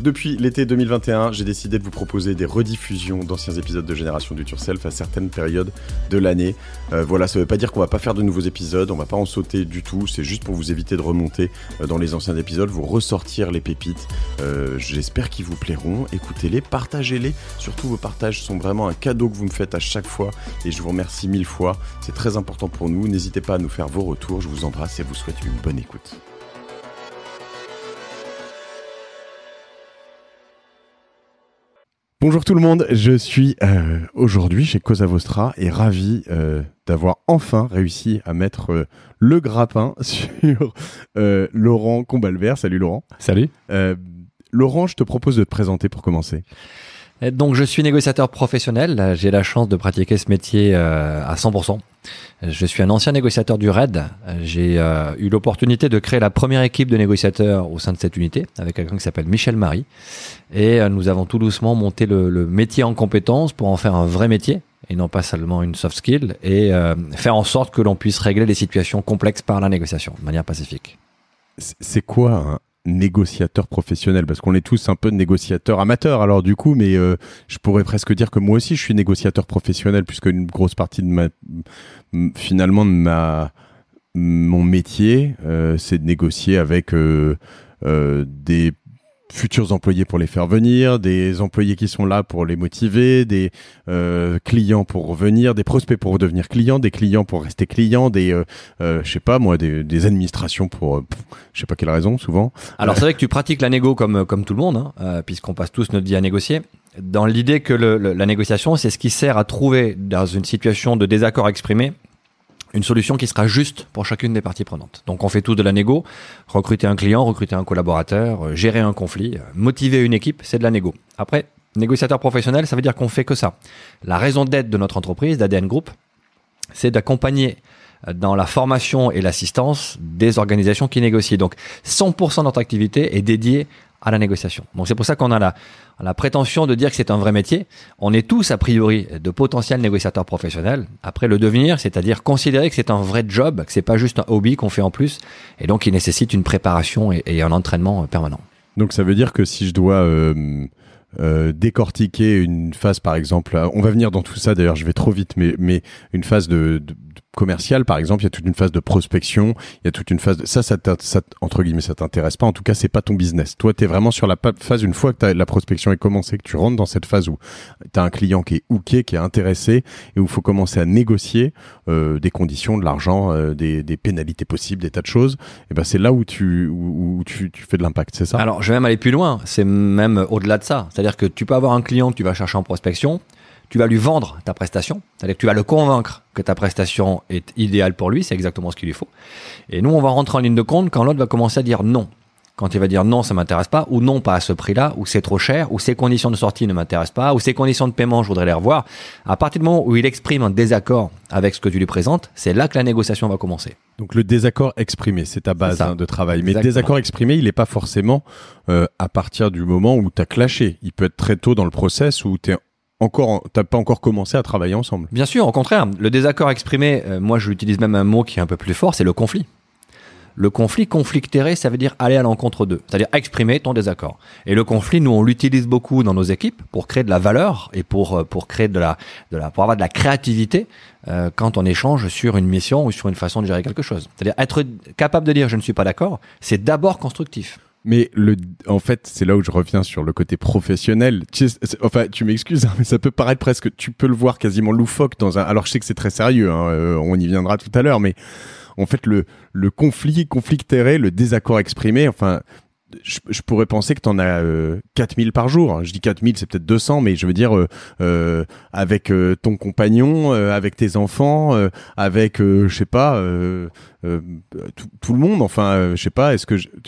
Depuis l'été 2021, j'ai décidé de vous proposer des rediffusions d'anciens épisodes de Génération Do It Yourself à certaines périodes de l'année. Voilà, ça veut pas dire qu'on va pas faire de nouveaux épisodes, on va pas en sauter du tout, c'est juste pour vous éviter de remonter dans les anciens épisodes, vous ressortir les pépites. J'espère qu'ils vous plairont, écoutez-les, partagez-les, surtout vos partages sont vraiment un cadeau que vous me faites à chaque fois et je vous remercie 1000 fois, c'est très important pour nous, n'hésitez pas à nous faire vos retours, je vous embrasse et vous souhaite une bonne écoute. Bonjour tout le monde, je suis aujourd'hui chez Cosa Vostra et ravi d'avoir enfin réussi à mettre le grappin sur Laurent Combalvert. Salut Laurent. Salut. Laurent, je te propose de te présenter pour commencer. Donc je suis négociateur professionnel, j'ai la chance de pratiquer ce métier à 100%. Je suis un ancien négociateur du RAID, j'ai eu l'opportunité de créer la première équipe de négociateurs au sein de cette unité avec quelqu'un qui s'appelle Michel Marie et nous avons tout doucement monté le métier en compétences pour en faire un vrai métier et non pas seulement une soft skill et faire en sorte que l'on puisse régler des situations complexes par la négociation de manière pacifique. C'est quoi un négociateur professionnel, parce qu'on est tous un peu négociateurs amateurs alors du coup, mais je pourrais presque dire que moi aussi je suis négociateur professionnel puisque une grosse partie de mon métier c'est de négocier avec des futurs employés pour les faire venir, des employés qui sont là pour les motiver, des clients pour revenir, des prospects pour devenir clients, des clients pour rester clients, des je sais pas moi, des administrations pour je sais pas quelle raison souvent. Alors c'est vrai que tu pratiques la négo comme tout le monde, hein, puisqu'on passe tous notre vie à négocier. Dans l'idée que la négociation, c'est ce qui sert à trouver dans une situation de désaccord exprimé une solution qui sera juste pour chacune des parties prenantes. Donc on fait tous de la négo, recruter un client, recruter un collaborateur, gérer un conflit, motiver une équipe, c'est de la négo. Après, négociateur professionnel, ça veut dire qu'on fait que ça. La raison d'être de notre entreprise, d'ADN Group, c'est d'accompagner dans la formation et l'assistance des organisations qui négocient. Donc 100% de notre activité est dédiée à la négociation. Donc c'est pour ça qu'on a la prétention de dire que c'est un vrai métier. On est tous a priori de potentiels négociateurs professionnels. Après le devenir, c'est-à-dire considérer que c'est un vrai job, que c'est pas juste un hobby qu'on fait en plus, et donc il nécessite une préparation et un entraînement permanent. Donc ça veut dire que si je dois décortiquer une phase par exemple, on va venir dans tout ça d'ailleurs, je vais trop vite, mais une phase de commercial par exemple, il y a toute une phase de prospection, il y a toute une phase de ça entre guillemets ça t'intéresse pas, en tout cas c'est pas ton business. Toi t'es vraiment sur la phase, une fois que la prospection est commencée, que tu rentres dans cette phase où t'as un client qui est hooké, qui est intéressé et où il faut commencer à négocier des conditions, de l'argent, des pénalités possibles, des tas de choses, et ben c'est là où tu fais de l'impact, c'est ça? Alors je vais même aller plus loin, c'est même au-delà de ça, c'est-à-dire que tu peux avoir un client que tu vas chercher en prospection, tu vas lui vendre ta prestation, c'est-à-dire que tu vas le convaincre que ta prestation est idéale pour lui, c'est exactement ce qu'il lui faut. Et nous, on va rentrer en ligne de compte quand l'autre va commencer à dire non. Quand il va dire non, ça m'intéresse pas, ou non, pas à ce prix-là, ou c'est trop cher, ou ses conditions de sortie ne m'intéressent pas, ou ses conditions de paiement, je voudrais les revoir. À partir du moment où il exprime un désaccord avec ce que tu lui présentes, c'est là que la négociation va commencer. Donc le désaccord exprimé, c'est ta base de travail. Mais le désaccord exprimé, il n'est pas forcément à partir du moment où tu as clashé. Il peut être très tôt dans le process où t'as pas encore commencé à travailler ensemble. Bien sûr, au contraire. Le désaccord exprimé, moi j'utilise même un mot qui est un peu plus fort, c'est le conflit. Le conflit, conflictérer, ça veut dire aller à l'encontre d'eux, c'est-à-dire exprimer ton désaccord. Et le conflit, nous on l'utilise beaucoup dans nos équipes pour créer de la valeur et pour créer pour avoir de la créativité quand on échange sur une mission ou sur une façon de gérer quelque chose. C'est-à-dire être capable de dire je ne suis pas d'accord, c'est d'abord constructif. Mais en fait, c'est là où je reviens sur le côté professionnel. Enfin, tu m'excuses, hein, mais ça peut paraître presque, tu peux le voir quasiment loufoque alors je sais que c'est très sérieux, hein, on y viendra tout à l'heure, mais en fait, le conflictéré, le désaccord exprimé, enfin, je pourrais penser que t'en as 4000 par jour. Je dis 4000, c'est peut-être 200, mais je veux dire avec ton compagnon, avec tes enfants, avec je sais pas tout le monde. Enfin, je sais pas.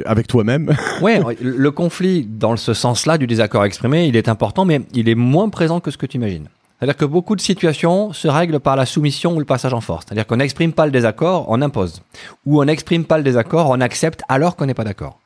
Avec toi-même? Ouais, le conflit dans ce sens-là du désaccord exprimé, il est important, mais il est moins présent que ce que tu imagines. C'est-à-dire que beaucoup de situations se règlent par la soumission ou le passage en force. C'est-à-dire qu'on n'exprime pas le désaccord, on impose. Ou on n'exprime pas le désaccord, on accepte alors qu'on n'est pas d'accord.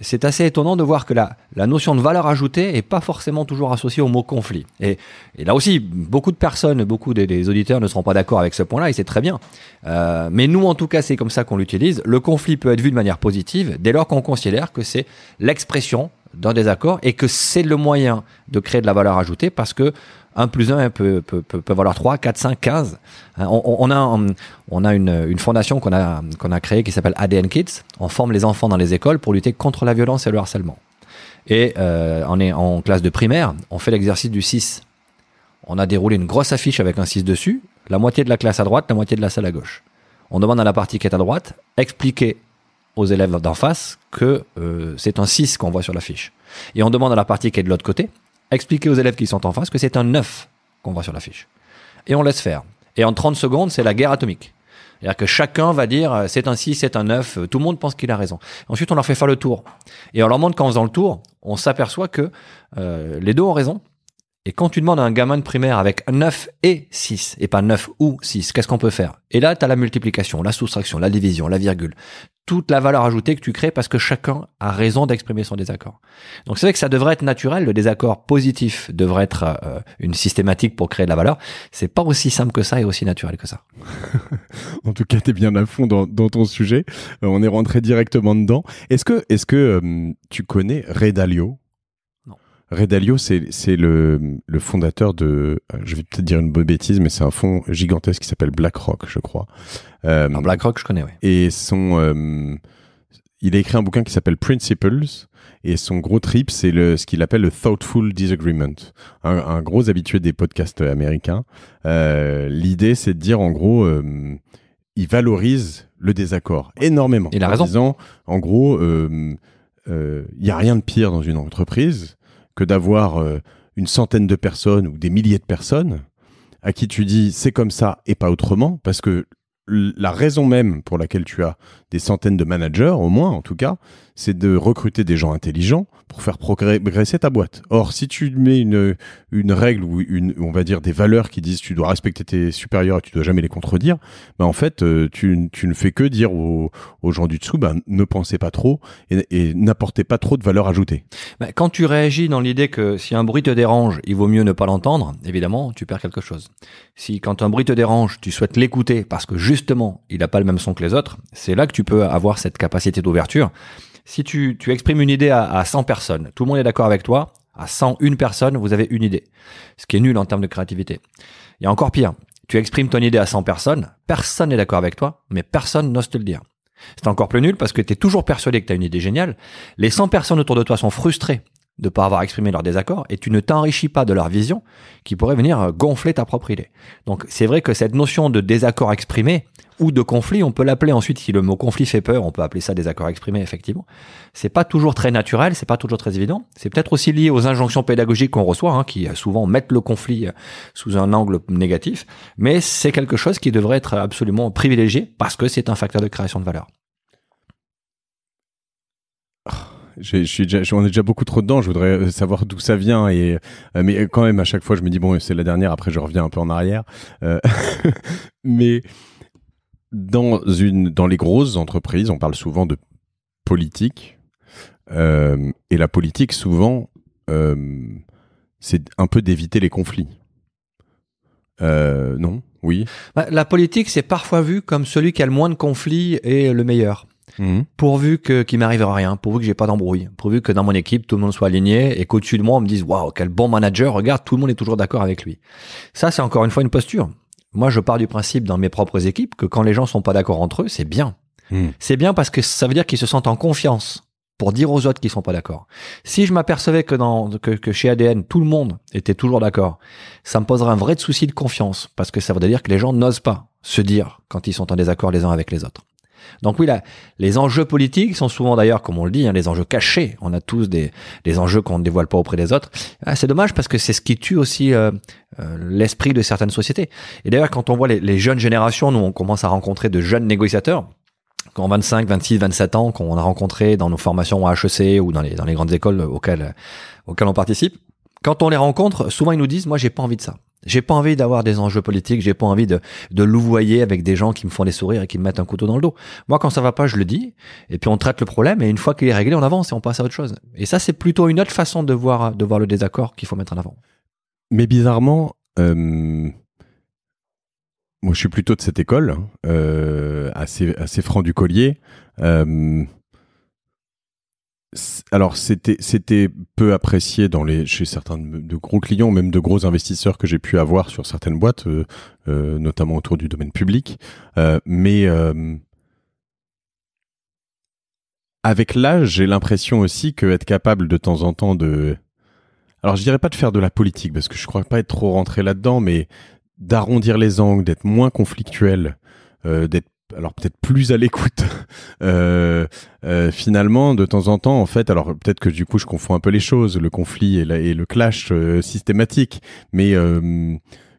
C'est assez étonnant de voir que la notion de valeur ajoutée est pas forcément toujours associée au mot conflit. Et là aussi, beaucoup de personnes, beaucoup des auditeurs ne seront pas d'accord avec ce point-là, et c'est très bien. Mais nous, en tout cas, c'est comme ça qu'on l'utilise. Le conflit peut être vu de manière positive dès lors qu'on considère que c'est l'expression d'un désaccord et que c'est le moyen de créer de la valeur ajoutée parce que 1 plus 1 peut valoir 3, 4, 5, 15. On a une fondation qu'on a créée qui s'appelle ADN Kids. On forme les enfants dans les écoles pour lutter contre la violence et le harcèlement. Et on est en classe de primaire, on fait l'exercice du 6. On a déroulé une grosse affiche avec un 6 dessus, la moitié de la classe à droite, la moitié de la salle à gauche. On demande à la partie qui est à droite, expliquer aux élèves d'en face que c'est un 6 qu'on voit sur l'affiche. Et on demande à la partie qui est de l'autre côté, expliquer aux élèves qui sont en face que c'est un 9 qu'on voit sur l'affiche. Et on laisse faire. Et en 30 secondes, c'est la guerre atomique. C'est-à-dire que chacun va dire c'est un 6, c'est un 9, tout le monde pense qu'il a raison. Ensuite, on leur fait faire le tour. Et on leur montre qu'en faisant le tour, on s'aperçoit que les deux ont raison. Et quand tu demandes à un gamin de primaire avec 9 et 6, et pas 9 ou 6, qu'est-ce qu'on peut faire? Et là, tu as la multiplication, la soustraction, la division, la virgule, toute la valeur ajoutée que tu crées parce que chacun a raison d'exprimer son désaccord. Donc c'est vrai que ça devrait être naturel, le désaccord positif devrait être une systématique pour créer de la valeur. C'est pas aussi simple que ça et aussi naturel que ça. En tout cas, tu es bien à fond dans ton sujet. On est rentré directement dedans. Est-ce que tu connais Ray Dalio? Ray Dalio, c'est le fondateur de, je vais peut-être dire une bonne bêtise, mais c'est un fonds gigantesque qui s'appelle BlackRock, je crois. Alors BlackRock, je connais, oui. Et il a écrit un bouquin qui s'appelle Principles, et son gros trip, c'est ce qu'il appelle le Thoughtful Disagreement. Un gros habitué des podcasts américains. L'idée, c'est de dire, en gros, il valorise le désaccord énormément. Il a raison. En disant, en gros, il n'y a rien de pire dans une entreprise que d'avoir une centaine de personnes ou des milliers de personnes à qui tu dis c'est comme ça et pas autrement, parce que la raison même pour laquelle tu as des centaines de managers, au moins en tout cas, c'est de recruter des gens intelligents pour faire progresser ta boîte. Or, si tu mets une règle ou on va dire des valeurs qui disent tu dois respecter tes supérieurs et tu dois jamais les contredire, ben en fait, tu ne fais que dire aux gens du dessous, ne pensez pas trop et n'apportez pas trop de valeur ajoutée. Quand tu réagis dans l'idée que si un bruit te dérange, il vaut mieux ne pas l'entendre, évidemment, tu perds quelque chose. Si quand un bruit te dérange, tu souhaites l'écouter parce que justement, il n'a pas le même son que les autres, c'est là que tu peux avoir cette capacité d'ouverture. Si tu exprimes une idée à 100 personnes, tout le monde est d'accord avec toi, à 101 personnes, vous avez une idée. Ce qui est nul en termes de créativité. Il y a encore pire. Tu exprimes ton idée à 100 personnes, personne n'est d'accord avec toi, mais personne n'ose te le dire. C'est encore plus nul parce que tu es toujours persuadé que tu as une idée géniale. Les 100 personnes autour de toi sont frustrées de ne pas avoir exprimé leur désaccord et tu ne t'enrichis pas de leur vision qui pourrait venir gonfler ta propre idée. Donc c'est vrai que cette notion de désaccord exprimé ou de conflit, on peut l'appeler ensuite, si le mot conflit fait peur, on peut appeler ça désaccord exprimé, effectivement. C'est pas toujours très naturel, c'est pas toujours très évident. C'est peut-être aussi lié aux injonctions pédagogiques qu'on reçoit, qui souvent mettent le conflit sous un angle négatif, mais c'est quelque chose qui devrait être absolument privilégié parce que c'est un facteur de création de valeur. On est déjà beaucoup trop dedans. Je voudrais savoir d'où ça vient mais quand même à chaque fois je me dis bon c'est la dernière. Après je reviens un peu en arrière. Mais dans les grosses entreprises, on parle souvent de politique et la politique souvent c'est un peu d'éviter les conflits. Non, oui. La politique c'est parfois vu comme celui qui a le moins de conflits et le meilleur. Pourvu qu'il m'arrive rien, pourvu que j'ai pas d'embrouille, pourvu que dans mon équipe tout le monde soit aligné et qu'au-dessus de moi on me dise waouh quel bon manager, regarde tout le monde est toujours d'accord avec lui. Ça c'est encore une fois une posture. Moi je pars du principe dans mes propres équipes que quand les gens sont pas d'accord entre eux c'est bien. C'est bien parce que ça veut dire qu'ils se sentent en confiance pour dire aux autres qu'ils sont pas d'accord. Si je m'apercevais que chez ADN tout le monde était toujours d'accord, ça me poserait un vrai souci de confiance parce que ça voudrait dire que les gens n'osent pas se dire quand ils sont en désaccord les uns avec les autres. Donc oui, là, les enjeux politiques sont souvent d'ailleurs, comme on le dit, les enjeux cachés. On a tous des enjeux qu'on ne dévoile pas auprès des autres. C'est dommage parce que c'est ce qui tue aussi l'esprit de certaines sociétés. Et d'ailleurs, quand on voit les jeunes générations, nous on commence à rencontrer de jeunes négociateurs qui ont 25, 26, 27 ans, qu'on a rencontrés dans nos formations à HEC ou dans les grandes écoles auxquelles on participe. Quand on les rencontre, souvent ils nous disent « Moi, j'ai pas envie de ça. J'ai pas envie d'avoir des enjeux politiques, j'ai pas envie de louvoyer avec des gens qui me font des sourires et qui me mettent un couteau dans le dos. Moi, quand ça va pas, je le dis, et puis on traite le problème, et une fois qu'il est réglé, on avance et on passe à autre chose. Et ça, c'est plutôt une autre façon de voir le désaccord qu'il faut mettre en avant. Mais bizarrement, moi, je suis plutôt de cette école, assez franc du collier. Alors c'était peu apprécié chez certains de gros clients, même de gros investisseurs que j'ai pu avoir sur certaines boîtes, notamment autour du domaine public. Mais avec l'âge, j'ai l'impression aussi que être capable de temps en temps alors je dirais pas de faire de la politique parce que je crois pas être trop rentré là-dedans, mais d'arrondir les angles, d'être moins conflictuel, d'être alors peut-être plus à l'écoute finalement de temps en temps en fait. Alors peut-être que du coup je confonds un peu les choses, le conflit et le clash systématique, mais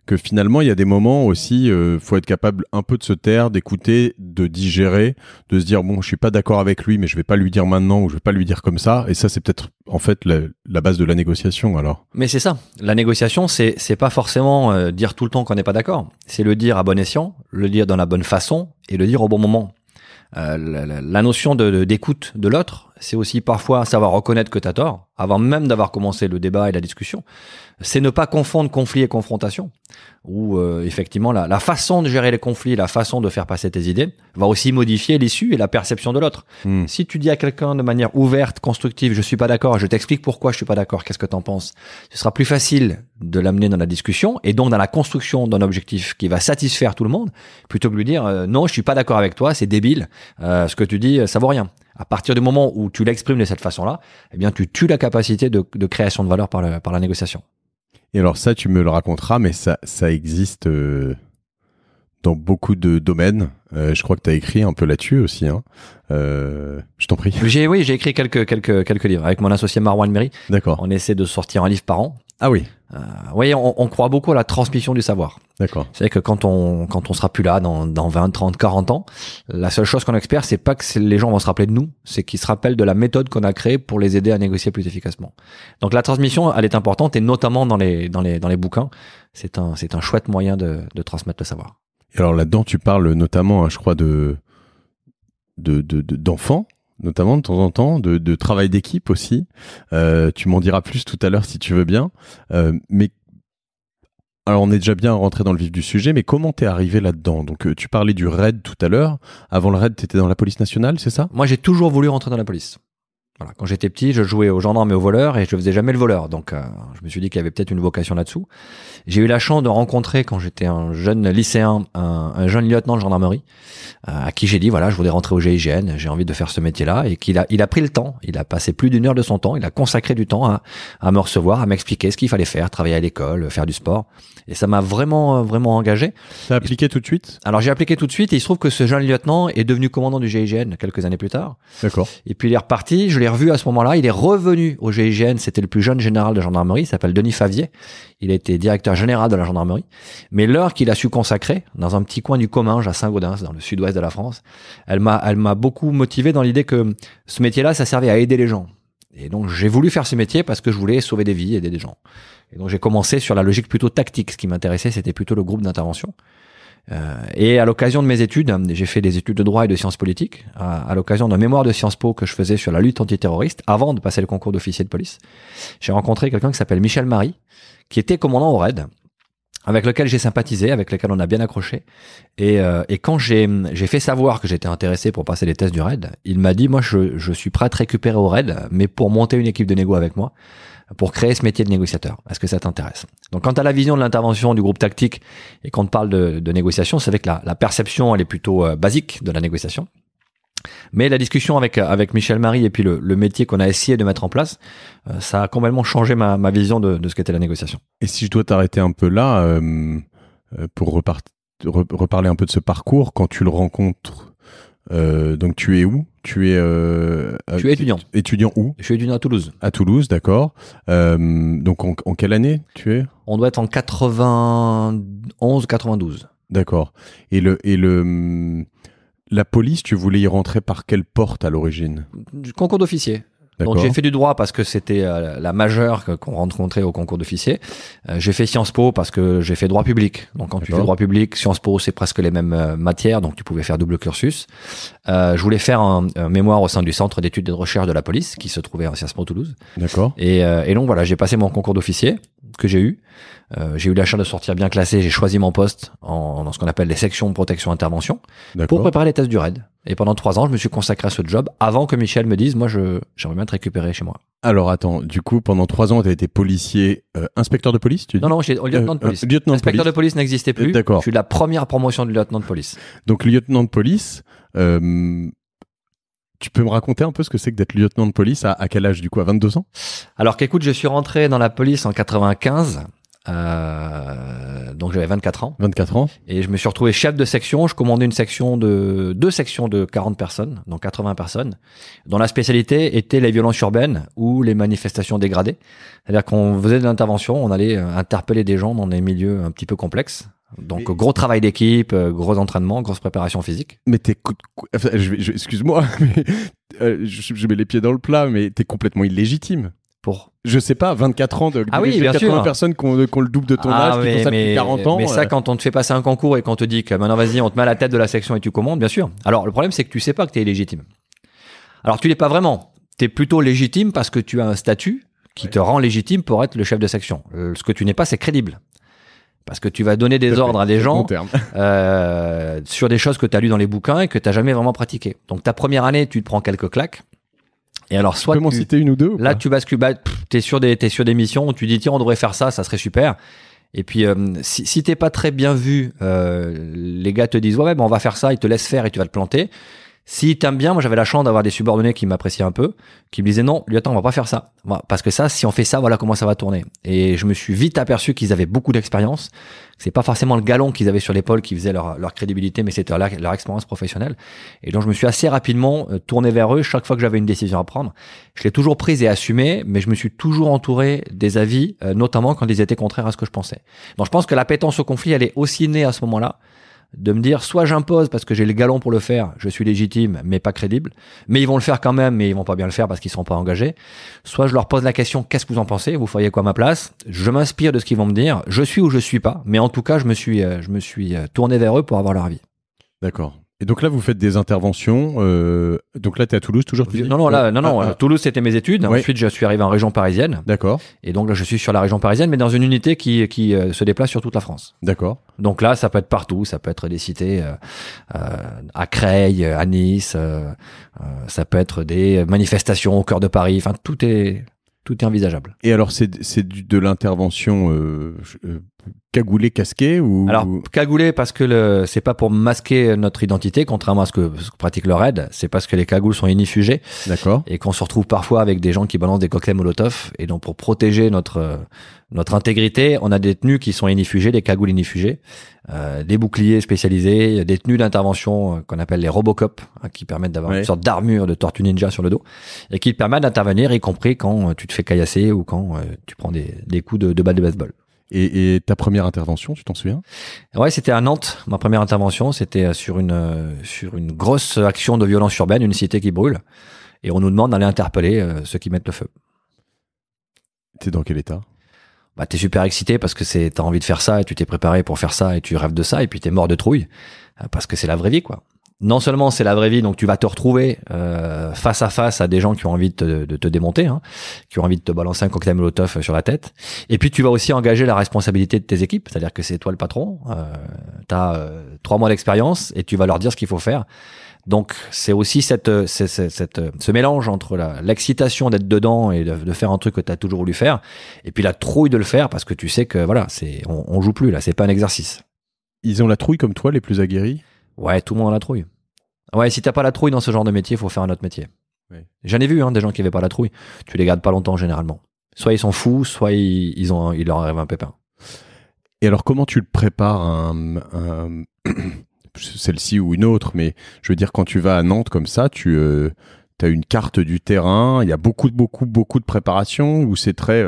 que finalement il y a des moments aussi faut être capable un peu de se taire, d'écouter, de digérer, de se dire bon je suis pas d'accord avec lui mais je vais pas lui dire maintenant ou je vais pas lui dire comme ça, et ça c'est peut-être en fait la base de la négociation alors. Mais c'est ça, la négociation c'est pas forcément dire tout le temps qu'on n'est pas d'accord, c'est le dire à bon escient, le dire dans la bonne façon et le dire au bon moment. La notion d'écoute de l'autre, c'est aussi parfois savoir reconnaître que t'as tort avant même d'avoir commencé le débat et la discussion. C'est ne pas confondre conflit et confrontation, où effectivement la façon de gérer les conflits, la façon de faire passer tes idées va aussi modifier l'issue et la perception de l'autre. Si tu dis à quelqu'un de manière ouverte, constructive, je suis pas d'accord, je t'explique pourquoi je suis pas d'accord, qu'est-ce que t'en penses, ce sera plus facile de l'amener dans la discussion et donc dans la construction d'un objectif qui va satisfaire tout le monde, plutôt que de lui dire non, je suis pas d'accord avec toi, c'est débile, ce que tu dis, ça vaut rien. À partir du moment où tu l'exprimes de cette façon-là, eh bien, tu tues la capacité de création de valeur par la négociation. Et alors ça, tu me le raconteras, mais ça existe dans beaucoup de domaines. Je crois que tu as écrit un peu là-dessus aussi. Hein. Je t'en prie. J'ai écrit quelques livres avec mon associé Marwan Meri. D'accord. On essaie de sortir un livre par an. Ah oui. Oui, on croit beaucoup à la transmission du savoir. D'accord. C'est vrai que quand on sera plus là dans 20, 30, 40 ans, la seule chose qu'on espère, c'est pas que les gens vont se rappeler de nous, c'est qu'ils se rappellent de la méthode qu'on a créée pour les aider à négocier plus efficacement. Donc la transmission, elle est importante, et notamment dans les bouquins, c'est un chouette moyen de transmettre le savoir. Et alors là-dedans, tu parles notamment, je crois, d'enfants, notamment de temps en temps, de travail d'équipe aussi. Tu m'en diras plus tout à l'heure si tu veux bien. Mais alors on est déjà bien rentré dans le vif du sujet, mais comment t'es arrivé là-dedans? Donc tu parlais du RAID tout à l'heure. Avant le RAID, t'étais dans la police nationale, c'est ça? Moi, j'ai toujours voulu rentrer dans la police. Voilà, quand j'étais petit, je jouais aux gendarmes et aux voleurs et je faisais jamais le voleur. Donc, je me suis dit qu'il y avait peut-être une vocation là-dessous. J'ai eu la chance de rencontrer, quand j'étais un jeune lycéen, un jeune lieutenant de gendarmerie, à qui j'ai dit, voilà, je voudrais rentrer au GIGN, j'ai envie de faire ce métier-là, et il a pris le temps. Il a passé plus d'1 heure de son temps. Il a consacré du temps à me recevoir, à m'expliquer ce qu'il fallait faire, travailler à l'école, faire du sport. Et ça m'a vraiment engagé. T'as appliqué tout de suite? Alors, j'ai appliqué tout de suite, et il se trouve que ce jeune lieutenant est devenu commandant du GIGN quelques années plus tard. D'accord. Et puis il est reparti, je l'ai revu à ce moment-là, il est revenu au GIGN, c'était le plus jeune général de gendarmerie, il s'appelle Denis Favier, il a été directeur général de la gendarmerie, mais l'heure qu'il a su consacrer, dans un petit coin du Comminges à Saint-Gaudens, dans le sud-ouest de la France, elle m'a beaucoup motivé dans l'idée que ce métier-là, ça servait à aider les gens. Et donc j'ai voulu faire ce métier parce que je voulais sauver des vies, aider des gens. Et donc j'ai commencé sur la logique plutôt tactique, ce qui m'intéressait, c'était plutôt le groupe d'intervention. Et à l'occasion de mes études, j'ai fait des études de droit et de sciences politiques, à l'occasion d'un mémoire de Sciences Po que je faisais sur la lutte antiterroriste, avant de passer le concours d'officier de police. J'ai rencontré quelqu'un qui s'appelle Michel Marie, qui était commandant au RAID, avec lequel j'ai sympathisé, avec lequel on a bien accroché. Et quand j'ai fait savoir que j'étais intéressé pour passer les tests du RAID, il m'a dit, moi je suis prêt à te récupérer au RAID, mais pour monter une équipe de négo avec moi, pour créer ce métier de négociateur. Est-ce que ça t'intéresse? Donc, quand tu as la vision de l'intervention du groupe tactique et qu'on te parle de négociation, c'est vrai que la perception, elle est plutôt basique de la négociation. Mais la discussion avec Michel Marie et puis le métier qu'on a essayé de mettre en place, ça a complètement changé ma vision de ce qu'était la négociation. Et si je dois t'arrêter un peu là, pour reparler un peu de ce parcours, quand tu le rencontres, donc tu es où? Tu es étudiant. Étudiant où? Je suis étudiant à Toulouse. À Toulouse, d'accord. Donc en quelle année tu es? On doit être en 91, 92. D'accord. Et la police, tu voulais y rentrer par quelle porte à l'origine? Du concours d'officier. Donc j'ai fait du droit parce que c'était la majeure qu'on rencontrait au concours d'officier. J'ai fait Sciences Po parce que j'ai fait droit public. Donc quand tu fais droit public, Sciences Po, c'est presque les mêmes matières, donc tu pouvais faire double cursus. Je voulais faire un mémoire au sein du centre d'études et de recherche de la police qui se trouvait à Sciences Po Toulouse. D'accord. Et donc voilà, j'ai passé mon concours d'officier que j'ai eu. J'ai eu la chance de sortir bien classé. J'ai choisi mon poste dans ce qu'on appelle les sections de protection intervention pour D'accord. préparer les tests du RAID. Et pendant 3 ans, je me suis consacré à ce job avant que Michel me dise, moi, j'aimerais bien te récupérer chez moi. Alors attends, du coup, pendant 3 ans, tu as été policier, inspecteur de police, tu dis? Non, j'étais lieutenant de police. Lieutenant de Inspecteur police. de police n'existait plus. D'accord. Je suis de la première promotion de lieutenant de police. Donc lieutenant de police, tu peux me raconter un peu ce que c'est que d'être lieutenant de police à quel âge du coup? À 22 ans? Alors qu'écoute, je suis rentré dans la police en 95. Donc j'avais 24 ans 24 ans. et je me suis retrouvé chef de section. Je commandais deux sections de 40 personnes, donc 80 personnes, dont la spécialité était les violences urbaines ou les manifestations dégradées. C'est-à-dire qu'on faisait de l'intervention, on allait interpeller des gens dans des milieux un petit peu complexes. Donc gros travail d'équipe, gros entraînement, grosse préparation physique. Mais enfin, excuse-moi, mais je mets les pieds dans le plat, mais t'es complètement illégitime. Je sais pas, 24 ans de oui, bien 80 sûr. personnes qui ont le double de ton âge, qui font ça depuis 40 ans. Mais ça, quand on te fait passer un concours et qu'on te dit que maintenant vas-y, on te met à la tête de la section et tu commandes, bien sûr. Alors le problème, c'est que tu sais pas que tu es illégitime. Alors tu l'es pas vraiment. Tu es plutôt légitime parce que tu as un statut qui te rend légitime pour être le chef de section. Ce que tu n'es pas, c'est crédible. Parce que tu vas donner des ordres à des gens sur des choses que tu as lues dans les bouquins et que tu n'as jamais vraiment pratiquées. Donc ta première année, tu te prends quelques claques. Et alors, soit tu peux m'en citer une ou deux? Là, tu bascules, t'es sur des missions où tu dis, tiens, on devrait faire ça serait super. Et puis, si t'es pas très bien vu, les gars te disent, ouais, on va faire ça, ils te laissent faire et tu vas te planter. Si t'aimes bien, moi j'avais la chance d'avoir des subordonnés qui m'appréciaient un peu, qui me disaient non, lieutenant, on va pas faire ça. Parce que ça, si on fait ça, voilà comment ça va tourner. Et je me suis vite aperçu qu'ils avaient beaucoup d'expérience. C'est pas forcément le galon qu'ils avaient sur l'épaule qui faisait leur crédibilité, mais c'était leur expérience professionnelle. Et donc je me suis assez rapidement tourné vers eux chaque fois que j'avais une décision à prendre. Je l'ai toujours prise et assumée, mais je me suis toujours entouré des avis, notamment quand ils étaient contraires à ce que je pensais. Donc je pense que l'appétence au conflit, elle est aussi née à ce moment-là. De me dire, soit j'impose parce que j'ai le galon pour le faire, je suis légitime, mais pas crédible, mais ils vont le faire quand même, mais ils vont pas bien le faire parce qu'ils seront pas engagés. Soit je leur pose la question, qu'est-ce que vous en pensez? Vous feriez quoi à ma place? Je m'inspire de ce qu'ils vont me dire. Je suis ou je suis pas. Mais en tout cas, je me suis tourné vers eux pour avoir leur avis. D'accord. Et donc là, vous faites des interventions. Donc là, tu es à Toulouse toujours? Non. Toulouse, c'était mes études. Ouais. Ensuite, je suis arrivé en région parisienne. D'accord. Et donc là, je suis sur la région parisienne, mais dans une unité qui se déplace sur toute la France. D'accord. Donc là, ça peut être partout. Ça peut être des cités à Creil, à Nice. Ça peut être des manifestations au cœur de Paris. Enfin, tout est envisageable. Et alors, c'est de l'intervention cagoulé, casqué ou... Alors, cagoulé parce que c'est pas pour masquer notre identité, contrairement à ce que pratique le RAID, c'est parce que les cagoules sont inifugées. D'accord. Et qu'on se retrouve parfois avec des gens qui balancent des cocktails Molotov. Et donc, pour protéger notre intégrité, on a des tenues qui sont inifugées, des cagoules inifugées, des boucliers spécialisés, des tenues d'intervention qu'on appelle les Robocop, qui permettent d'avoir une sorte d'armure de tortue ninja sur le dos et qui te permettent d'intervenir, y compris quand tu te fais caillasser ou quand tu prends des coups de balle de baseball. Et ta première intervention, tu t'en souviens? Ouais, c'était à Nantes. Ma première intervention, c'était sur une grosse action de violence urbaine, une cité qui brûle. Et on nous demande d'aller interpeller ceux qui mettent le feu. T'es dans quel état? T'es super excité parce que t'as envie de faire ça et tu t'es préparé pour faire ça et tu rêves de ça et puis t'es mort de trouille parce que c'est la vraie vie, quoi. Non seulement c'est la vraie vie, donc tu vas te retrouver face à face à des gens qui ont envie de te démonter, qui ont envie de te balancer un cocktail Molotov sur la tête. Et puis tu vas aussi engager la responsabilité de tes équipes, c'est-à-dire que c'est toi le patron, t'as 3 mois d'expérience et tu vas leur dire ce qu'il faut faire. Donc c'est aussi ce mélange entre l'excitation d'être dedans et de faire un truc que tu as toujours voulu faire, et puis la trouille de le faire parce que tu sais que voilà, on joue plus là, c'est pas un exercice. Ils ont la trouille comme toi, les plus aguerris? Ouais, tout le monde a la trouille. Ouais, si t'as pas la trouille dans ce genre de métier, faut faire un autre métier. Ouais. J'en ai vu des gens qui avaient pas la trouille. Tu les gardes pas longtemps généralement. Soit ils sont fous, soit il leur arrive un pépin. Et alors comment tu le prépares celle-ci ou une autre, mais je veux dire, quand tu vas à Nantes comme ça, tu as une carte du terrain, il y a beaucoup de préparation, ou c'est très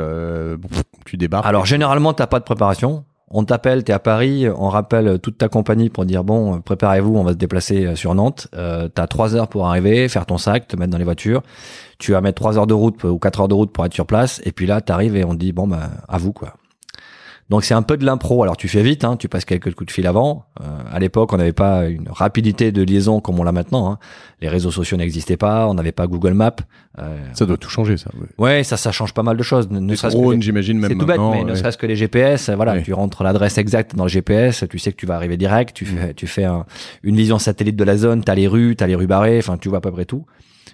tu débarques? Alors généralement t'as pas de préparation. On t'appelle, t'es à Paris, on rappelle toute ta compagnie pour dire bon, préparez-vous, on va se déplacer sur Nantes. T'as 3 heures pour arriver, faire ton sac, te mettre dans les voitures. Tu vas mettre 3 heures de route ou 4 heures de route pour être sur place. Et puis là, t'arrives et on te dit bon, à vous, quoi. Donc c'est un peu de l'impro. Alors tu fais vite, hein, tu passes quelques coups de fil avant. À l'époque, on n'avait pas une rapidité de liaison comme on l'a maintenant. Hein. Les réseaux sociaux n'existaient pas, on n'avait pas Google Maps. Ça doit tout changer, ça. Ouais, ça change pas mal de choses. Les drones, j'imagine même maintenant. C'est tout bête, mais ne serait-ce que les GPS. Voilà, tu rentres l'adresse exacte dans le GPS, tu sais que tu vas arriver direct. Tu fais une vision satellite de la zone, t'as les rues barrées. Enfin, tu vois à peu près tout.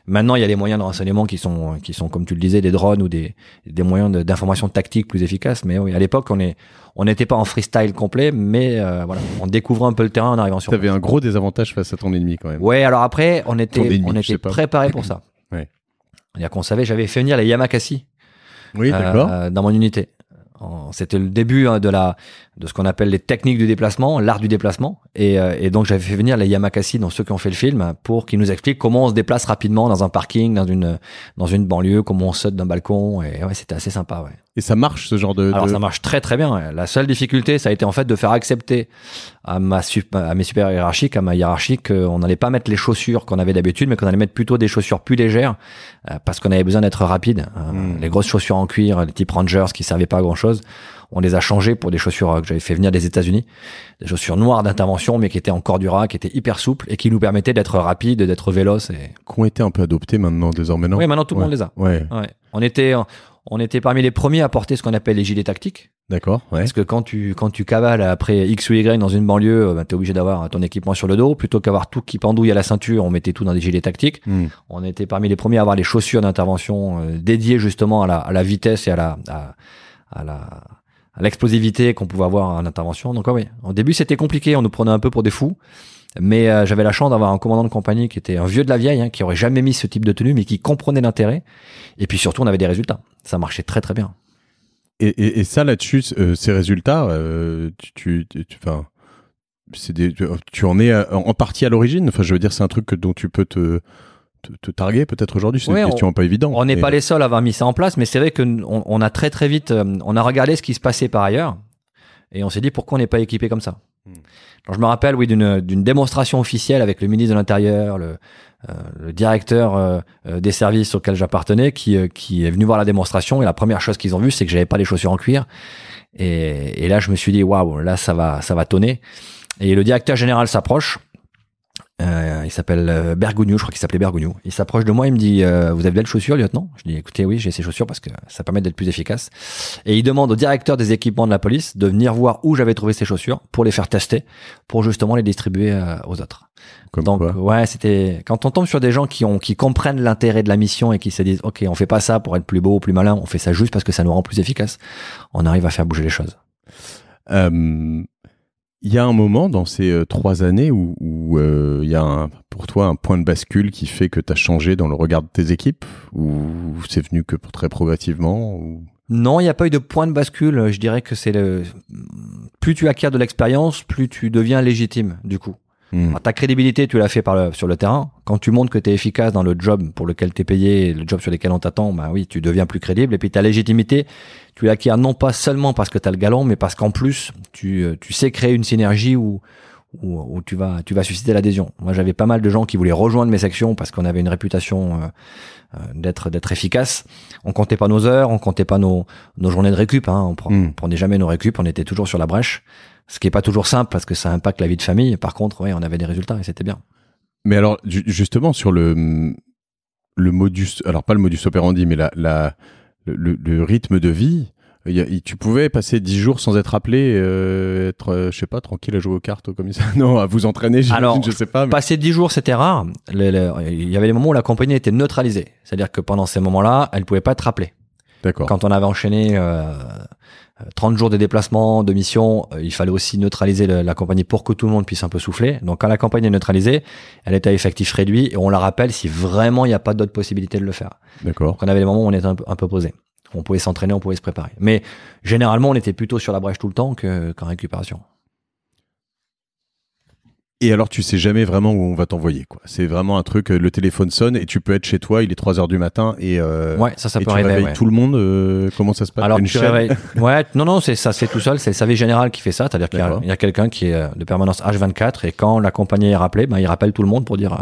Maintenant, il y a les moyens de renseignement qui sont, comme tu le disais, des drones ou des moyens d'information tactique plus efficaces. Mais oui, à l'époque, on n'était pas en freestyle complet, mais voilà, on découvrait un peu le terrain en arrivant sur place. T'avais un gros désavantage face à ton ennemi quand même. Ouais, alors après, on était préparé pour ça. Ouais. C'est-à-dire qu'on savait, j'avais fait venir les Yamakasi. Oui, d'accord. Dans mon unité. C'était le début de ce qu'on appelle les techniques du déplacement, l'art du déplacement. Et donc, j'avais fait venir les Yamakasi, donc ceux qui ont fait le film, pour qu'ils nous expliquent comment on se déplace rapidement dans un parking, dans une banlieue, comment on saute d'un balcon. Et ouais, c'était assez sympa, ouais. Et ça marche, ce genre Alors, ça marche très, très bien. Ouais. La seule difficulté, ça a été en fait de faire accepter à mes supérieurs hiérarchiques, à ma hiérarchie, qu'on n'allait pas mettre les chaussures qu'on avait d'habitude, mais qu'on allait mettre plutôt des chaussures plus légères, parce qu'on avait besoin d'être rapide. Les grosses chaussures en cuir, les type Rangers, qui servaient pas à grand chose, on les a changées pour des chaussures que j'avais fait venir des États-Unis, des chaussures noires d'intervention, mais qui étaient en Cordura, qui étaient hyper souples et qui nous permettaient d'être rapides, d'être véloces. Qui ont été un peu adoptés maintenant, désormais, non? Oui, maintenant tout le monde les a. Ouais. On était parmi les premiers à porter ce qu'on appelle les gilets tactiques. D'accord, ouais. Parce que quand tu cavales après X ou Y dans une banlieue, t'es obligé d'avoir ton équipement sur le dos. Plutôt qu'avoir tout qui pendouille à la ceinture, on mettait tout dans des gilets tactiques. On était parmi les premiers à avoir les chaussures d'intervention dédiées justement à la vitesse et à l'explosivité qu'on pouvait avoir en intervention. Donc oui, au début c'était compliqué, on nous prenait un peu pour des fous. Mais j'avais la chance d'avoir un commandant de compagnie qui était un vieux de la vieille, hein, qui aurait jamais mis ce type de tenue, mais qui comprenait l'intérêt. Et puis surtout, on avait des résultats. Ça marchait très très bien. Et ça là-dessus, ces résultats, tu en es en partie à l'origine. Enfin, je veux dire, c'est un truc dont tu peux te targuer peut-être aujourd'hui. C'est une question pas évidente. On n'est pas les seuls à avoir mis ça en place, mais c'est vrai qu'on a très très vite, on a regardé ce qui se passait par ailleurs, et on s'est dit pourquoi on n'est pas équipé comme ça. Alors, je me rappelle, oui, d'une démonstration officielle avec le ministre de l'Intérieur, le directeur des services auxquels j'appartenais, qui est venu voir la démonstration, et la première chose qu'ils ont vue, c'est que j'avais pas les chaussures en cuir. Et là, je me suis dit, waouh, là, ça va tonner. Et le directeur général s'approche. Il s'appelle Bergogneau, je crois qu'il s'appelait Bergogneau. Il s'approche de moi, il me dit vous avez de belles chaussures, lieutenant? Je dis écoutez, oui, j'ai ces chaussures parce que ça permet d'être plus efficace. Et il demande au directeur des équipements de la police de venir voir où j'avais trouvé ces chaussures pour les faire tester, pour justement les distribuer aux autres. Donc ouais, c'était quand on tombe sur des gens qui comprennent l'intérêt de la mission et qui se disent ok, on fait pas ça pour être plus beau ou plus malin, on fait ça juste parce que ça nous rend plus efficace. On arrive à faire bouger les choses. Il y a un moment dans ces 3 années où il y a pour toi un point de bascule qui fait que tu as changé dans le regard de tes équipes, ou c'est venu que très progressivement ou... Non, il n'y a pas eu de point de bascule. Je dirais que plus tu acquiers de l'expérience, plus tu deviens légitime du coup. Alors, ta crédibilité, tu l'as fait sur le terrain. Quand tu montres que tu es efficace dans le job pour lequel tu es payé, le job sur lequel on t'attend, bah oui, tu deviens plus crédible. Et puis ta légitimité, tu l'acquiers non pas seulement parce que tu as le galon, mais parce qu'en plus, tu sais créer une synergie où tu vas susciter l'adhésion. Moi, j'avais pas mal de gens qui voulaient rejoindre mes sections parce qu'on avait une réputation d'être efficace. On comptait pas nos heures, on comptait pas nos journées de récup. Hein. On prenait jamais nos récup, on était toujours sur la brèche. Ce qui est pas toujours simple parce que ça impacte la vie de famille. Par contre, ouais, on avait des résultats et c'était bien. Mais alors, justement, sur le modus, alors pas le modus operandi, mais le rythme de vie, tu pouvais passer 10 jours sans être appelé, être, je sais pas, tranquille à jouer aux cartes comme ça. Non, à vous entraîner, je sais pas. Mais... Passer 10 jours, c'était rare. Il y avait des moments où la compagnie était neutralisée. C'est-à-dire que pendant ces moments-là, elle pouvait pas être rappelée. D'accord. Quand on avait enchaîné 30 jours de déplacement, de mission, il fallait aussi neutraliser la compagnie pour que tout le monde puisse un peu souffler. Donc quand la compagnie est neutralisée, elle est à effectif réduit et on la rappelle si vraiment il n'y a pas d'autre possibilité de le faire. D'accord. Donc on avait des moments où on était un peu posé. On pouvait s'entraîner, on pouvait se préparer. Mais généralement, on était plutôt sur la brèche tout le temps qu'en récupération. Et alors, tu sais jamais vraiment où on va t'envoyer, quoi. C'est vraiment un truc, le téléphone sonne et tu peux être chez toi, il est 3h du matin et, ouais, ça et peut tu arriver. réveilles tout le monde, comment ça se passe? Alors, tu réveilles. Ouais, non, ça se fait tout seul. C'est le service général qui fait ça. C'est-à-dire qu'il y a quelqu'un qui est de permanence H24 et quand la compagnie est rappelée, il rappelle tout le monde pour dire,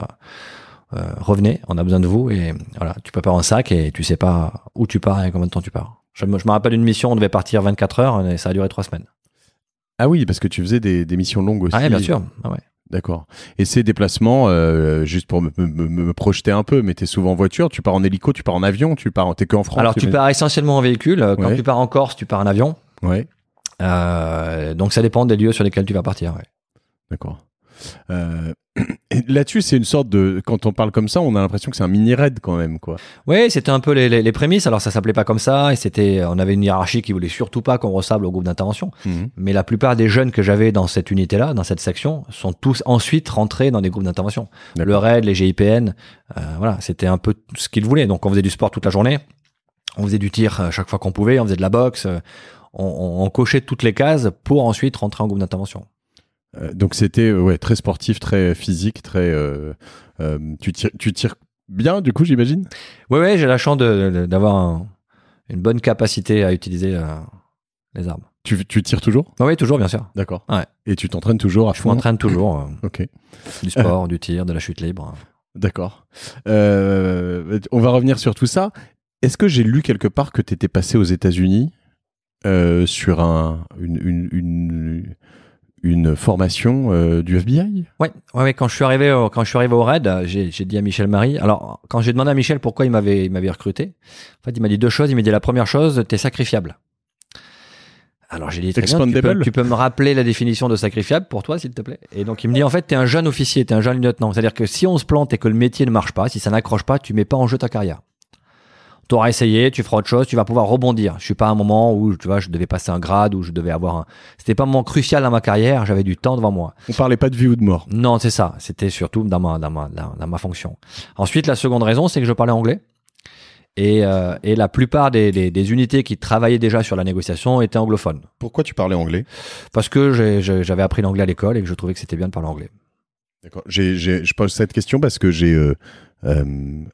revenez, on a besoin de vous et voilà, tu prépares un sac et tu sais pas où tu pars et combien de temps tu pars. Je me rappelle d'une mission, on devait partir 24 heures et ça a duré 3 semaines. Ah oui, parce que tu faisais des missions longues aussi. Ah oui, bien sûr. Ah ouais. D'accord. Et ces déplacements, juste pour me projeter un peu, mais t'es souvent en voiture, tu pars en hélico, tu pars en avion, t'es que en France. Alors tu pars essentiellement en véhicule. Quand tu pars en Corse, tu pars en avion. Ouais. Donc ça dépend des lieux sur lesquels tu vas partir. Ouais. D'accord. Là-dessus, c'est une sorte de... Quand on parle comme ça, on a l'impression que c'est un mini-raid quand même, quoi. Oui, c'était un peu les prémices. Alors ça s'appelait pas comme ça, et on avait une hiérarchie qui voulait surtout pas qu'on ressemble au groupe d'intervention. Mais la plupart des jeunes que j'avais dans cette unité-là, dans cette section, sont tous ensuite rentrés dans des groupes d'intervention. D'accord. Le raid, les GIPN, voilà, c'était un peu ce qu'ils voulaient. Donc on faisait du sport toute la journée, on faisait du tir chaque fois qu'on pouvait, on faisait de la boxe, on cochait toutes les cases pour ensuite rentrer en groupe d'intervention. Donc c'était très sportif, très physique, très. Tu tires bien, du coup, j'imagine. Ouais, j'ai la chance d'avoir une bonne capacité à utiliser les armes. Tu tires toujours? Oui, toujours, bien sûr. D'accord. Ouais. Et tu t'entraînes toujours à fond? Je m'entraîne toujours. Ok. Du sport, du tir, de la chute libre. D'accord. On va revenir sur tout ça. Est-ce que j'ai lu quelque part que tu étais passé aux États-Unis sur une formation du FBI? Ouais. Quand je suis arrivé au raid, j'ai dit à Michel Marie. Alors, quand j'ai demandé à Michel pourquoi il m'avait recruté, en fait, il m'a dit 2 choses. Il m'a dit la première chose, t'es sacrifiable. Alors j'ai dit très bien, tu peux me rappeler la définition de sacrifiable pour toi, s'il te plaît. Et donc il me dit en fait, t'es un jeune officier, t'es un jeune lieutenant. C'est-à-dire que si on se plante et que le métier ne marche pas, si ça n'accroche pas, tu mets pas en jeu ta carrière. T'auras essayé, tu feras autre chose, tu vas pouvoir rebondir. Je suis pas à un moment où, tu vois, je devais passer un grade, où je devais avoir C'était pas un moment crucial dans ma carrière, j'avais du temps devant moi. On parlait pas de vie ou de mort. Non, c'est ça. C'était surtout dans ma fonction. Ensuite, la seconde raison, c'est que je parlais anglais. Et la plupart des unités qui travaillaient déjà sur la négociation étaient anglophones. Pourquoi tu parlais anglais? Parce que j'avais appris l'anglais à l'école et que je trouvais que c'était bien de parler anglais. D'accord. Je pose cette question parce que j'ai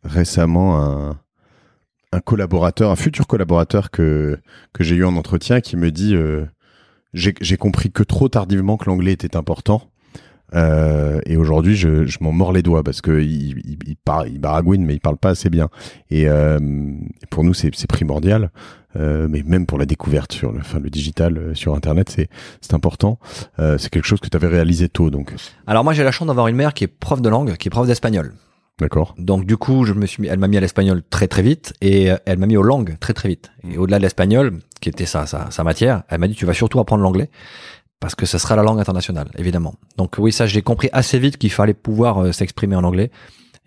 récemment un collaborateur, un futur collaborateur que j'ai eu en entretien qui me dit j'ai compris que trop tardivement que l'anglais était important. Et aujourd'hui, je m'en mords les doigts parce que il baragouine, mais il parle pas assez bien. Et pour nous, c'est primordial. Mais même pour la découverte sur le digital sur Internet, c'est important. C'est quelque chose que tu avais réalisé tôt, donc. Alors moi, j'ai la chance d'avoir une mère qui est prof de langue, qui est prof d'espagnol. D'accord. Donc du coup, elle m'a mis à l'espagnol très très vite et elle m'a mis aux langues très très vite. Et au-delà de l'espagnol, qui était sa matière, elle m'a dit tu vas surtout apprendre l'anglais. Parce que ce sera la langue internationale, évidemment. Donc oui, ça, j'ai compris assez vite qu'il fallait pouvoir s'exprimer en anglais.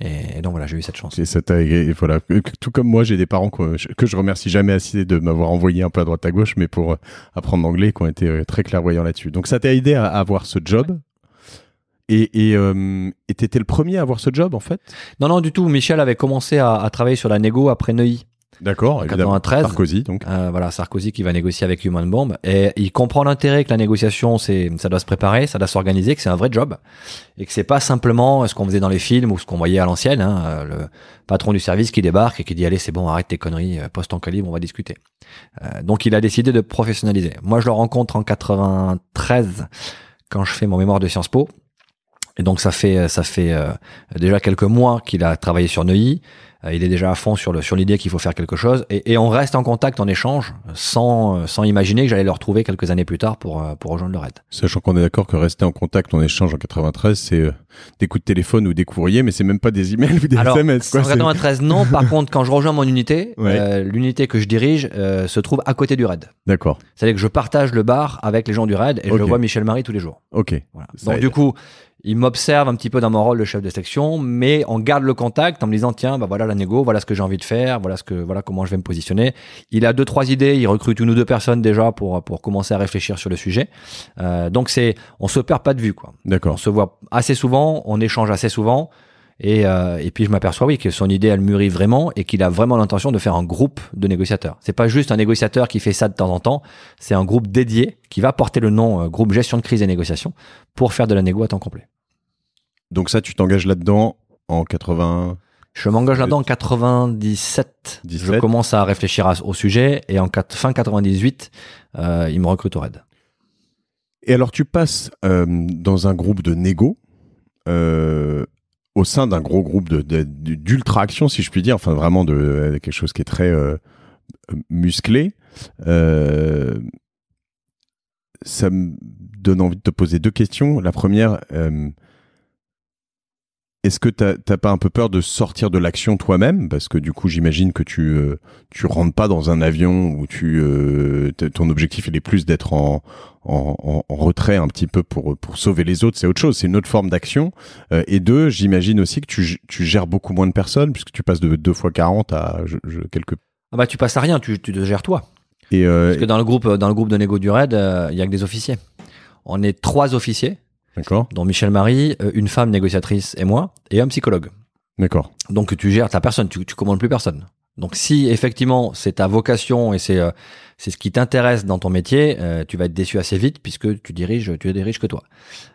Et donc voilà, j'ai eu cette chance. Et voilà. Tout comme moi, j'ai des parents que je remercie jamais assez de m'avoir envoyé un peu à droite à gauche, mais pour apprendre l'anglais, qui ont été très clairvoyants là-dessus. Donc ça t'a aidé à avoir ce job. Et t'étais le premier à avoir ce job, en fait? Non, du tout. Michel avait commencé à travailler sur la négo après Neuilly. D'accord, en 93. Sarkozy, donc. Voilà, Sarkozy qui va négocier avec Human Bomb. Et il comprend l'intérêt que la négociation, ça doit se préparer, ça doit s'organiser, que c'est un vrai job. Et que c'est pas simplement ce qu'on faisait dans les films ou ce qu'on voyait à l'ancienne, le patron du service qui débarque et qui dit allez, c'est bon, arrête tes conneries, poste ton calibre, on va discuter. Donc il a décidé de professionnaliser. Moi, je le rencontre en 93 quand je fais mon mémoire de Sciences Po. Et donc ça fait déjà quelques mois qu'il a travaillé sur Neuilly. Il est déjà à fond sur l'idée qu'il faut faire quelque chose et on reste en contact, en échange, sans imaginer que j'allais le retrouver quelques années plus tard pour rejoindre le RAID. Sachant qu'on est d'accord que rester en contact, en échange en 93, c'est des coups de téléphone ou des courriers, mais c'est même pas des emails ou des SMS. En 93, non. Par contre, quand je rejoins mon unité, l'unité que je dirige se trouve à côté du RAID. D'accord. C'est-à-dire que je partage le bar avec les gens du RAID et je vois Michel Marie tous les jours. Ok. Voilà. Donc du coup, il m'observe un petit peu dans mon rôle de chef de section, mais on garde le contact en me disant tiens, bah voilà la négo, voilà ce que j'ai envie de faire, voilà comment je vais me positionner. Il a 2-3 idées, il recrute 1 ou 2 personnes déjà pour commencer à réfléchir sur le sujet. Donc on se perd pas de vue, quoi. D'accord. On se voit assez souvent, on échange assez souvent. Et puis je m'aperçois que son idée elle mûrit vraiment et qu'il a vraiment l'intention de faire un groupe de négociateurs. C'est pas juste un négociateur qui fait ça de temps en temps, c'est un groupe dédié qui va porter le nom groupe gestion de crise et négociation pour faire de la négo à temps complet. Donc ça, tu t'engages là-dedans en 80... Je m'engage là-dedans en 97. Je commence à réfléchir au sujet et fin 98, il me recrute au RAID. Et alors tu passes dans un groupe de négo au sein d'un gros groupe d'ultra-action, si je puis dire, enfin vraiment de quelque chose qui est très musclé. Ça me donne envie de te poser 2 questions. La première, est-ce que t'as pas un peu peur de sortir de l'action toi-même? Parce que du coup, j'imagine que tu rentres pas dans un avion où ton objectif il est plus d'être en retrait un petit peu pour sauver les autres. C'est autre chose, c'est une autre forme d'action. Et 2, j'imagine aussi que tu gères beaucoup moins de personnes puisque tu passes de 2 fois 40 à quelques... Ah bah tu passes à rien, tu te gères toi. Et Parce que dans le groupe de négo du RAID, il y a que des officiers. On est 3 officiers, d'accord, dont Michel Marie, une femme négociatrice et moi, et un psychologue. d'accord. Donc tu gères ta personne, tu commandes plus personne. Donc si effectivement c'est ta vocation et c'est ce qui t'intéresse dans ton métier, tu vas être déçu assez vite puisque tu diriges que toi.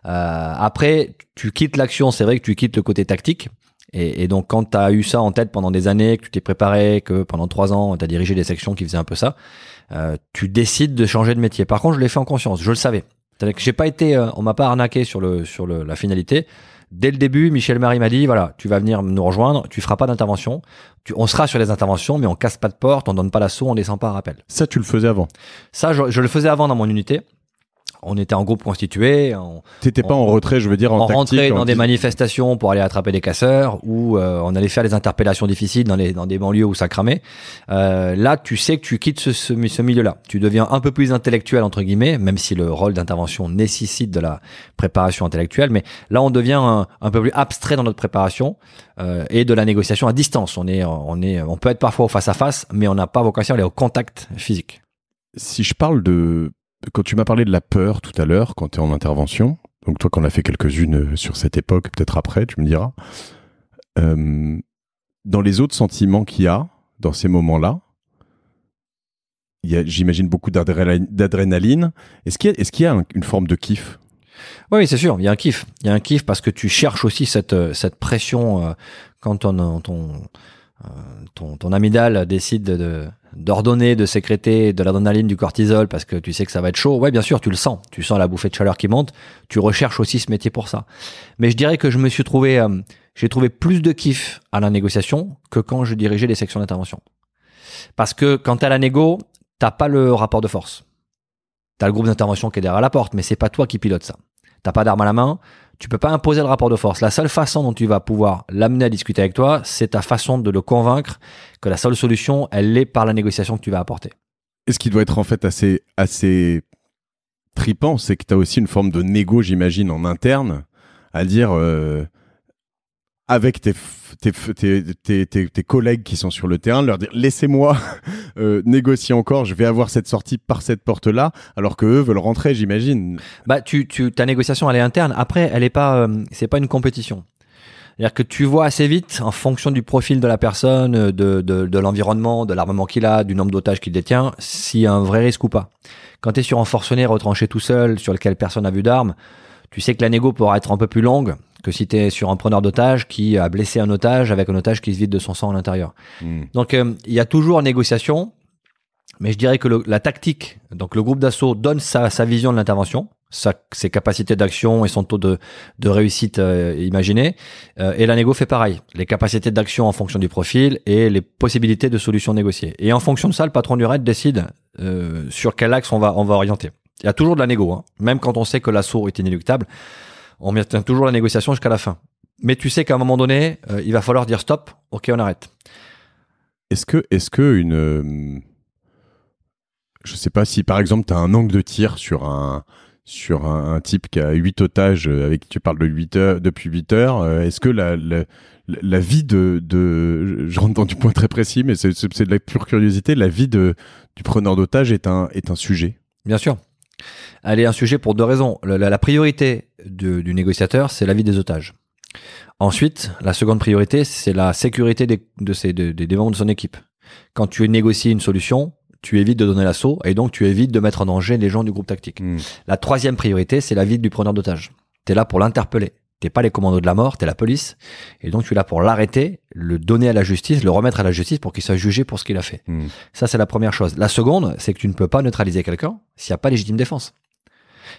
Après, tu quittes l'action, c'est vrai que tu quittes le côté tactique. Et donc, quand tu as eu ça en tête pendant des années, que tu t'es préparé, que pendant 3 ans, tu as dirigé des sections qui faisaient un peu ça, tu décides de changer de métier. Par contre, je l'ai fait en conscience, je le savais. C'est-à-dire que j'ai pas été, on m'a pas arnaqué sur la finalité. Dès le début, Michel Marie m'a dit, voilà, tu vas venir nous rejoindre, tu feras pas d'intervention, on sera sur les interventions, mais on casse pas de porte, on donne pas l'assaut, on descend pas à rappel. Ça, tu le faisais avant? Ça, je le faisais avant dans mon unité. On était en groupe constitué. T'étais pas en retrait, je veux dire, en tactique. On rentrait dans des manifestations pour aller attraper des casseurs ou on allait faire des interpellations difficiles dans des banlieues où ça cramait. Là, tu sais que tu quittes ce milieu-là. Tu deviens un peu plus intellectuel, entre guillemets, même si le rôle d'intervention nécessite de la préparation intellectuelle. Mais là, on devient un peu plus abstrait dans notre préparation et de la négociation à distance. On peut être parfois au face-à-face, mais on n'a pas vocation à aller au contact physique. Si je parle quand tu m'as parlé de la peur tout à l'heure, quand tu es en intervention, donc toi qu'on a fait quelques-unes sur cette époque, peut-être après, tu me diras, dans les autres sentiments qu'il y a dans ces moments-là, il y a, j'imagine, beaucoup d'adrénaline. Est-ce qu'il y a une forme de kiff? Oui, c'est sûr, il y a un kiff. Il y a un kiff parce que tu cherches aussi cette pression quand ton amygdale décide d'ordonner, de sécréter de l'adrénaline, du cortisol parce que tu sais que ça va être chaud. Ouais, bien sûr, tu le sens. Tu sens la bouffée de chaleur qui monte. Tu recherches aussi ce métier pour ça. Mais je dirais que j'ai trouvé plus de kiff à la négociation que quand je dirigeais les sections d'intervention. Parce que quand t'as la négo, t'as pas le rapport de force. T'as le groupe d'intervention qui est derrière la porte, mais c'est pas toi qui pilote ça. T'as pas d'arme à la main. Tu peux pas imposer le rapport de force. La seule façon dont tu vas pouvoir l'amener à discuter avec toi, c'est ta façon de le convaincre que la seule solution, elle est par la négociation que tu vas apporter. Et ce qui doit être en fait assez trippant, c'est que tu as aussi une forme de négo, j'imagine, en interne, à dire avec tes collègues qui sont sur le terrain, leur dire laissez-moi négocier encore, je vais avoir cette sortie par cette porte-là, alors que eux veulent rentrer, j'imagine. Bah ta négociation elle est interne. Après, elle est pas, c'est pas une compétition. C'est-à-dire que tu vois assez vite, en fonction du profil de la personne, de l'environnement, de l'armement qu'il a, du nombre d'otages qu'il détient, s'il y a un vrai risque ou pas. Quand tu es sur un forcené retranché tout seul, sur lequel personne n'a vu d'armes, tu sais que la négo pourra être un peu plus longue que si tu es sur un preneur d'otage qui a blessé un otage avec un otage qui se vide de son sang à l'intérieur. Donc, il y a toujours négociation, mais je dirais que la tactique, donc le groupe d'assaut donne sa vision de l'intervention, ses capacités d'action et son taux de réussite imaginé, et la négo fait pareil. Les capacités d'action en fonction du profil et les possibilités de solutions négociées. Et en fonction de ça, le patron du raid décide sur quel axe on va orienter. Il y a toujours de la négo, hein. Même quand on sait que l'assaut est inéluctable, on maintient toujours la négociation jusqu'à la fin. Mais tu sais qu'à un moment donné, il va falloir dire stop, ok, on arrête. Est-ce que je sais pas si par exemple tu as un angle de tir sur un type qui a 8 otages avec qui tu parles depuis 8 heures, est-ce que la vie je rentre dans du point très précis, mais c'est de la pure curiosité, la vie du preneur d'otages est un sujet? Bien sûr. Elle est un sujet pour 2 raisons. La priorité du négociateur, c'est la vie des otages. Ensuite, la seconde priorité, c'est la sécurité des membres de son équipe. Quand tu négocies une solution, tu évites de donner l'assaut et donc tu évites de mettre en danger les gens du groupe tactique. La troisième priorité, c'est la vie du preneur d'otages. Tu es là pour l'interpeller. T'es pas les commandos de la mort, t'es la police. Et donc tu es là pour l'arrêter, le donner à la justice, le remettre à la justice pour qu'il soit jugé pour ce qu'il a fait. Ça, c'est la première chose. La seconde, c'est que tu ne peux pas neutraliser quelqu'un s'il n'y a pas légitime défense.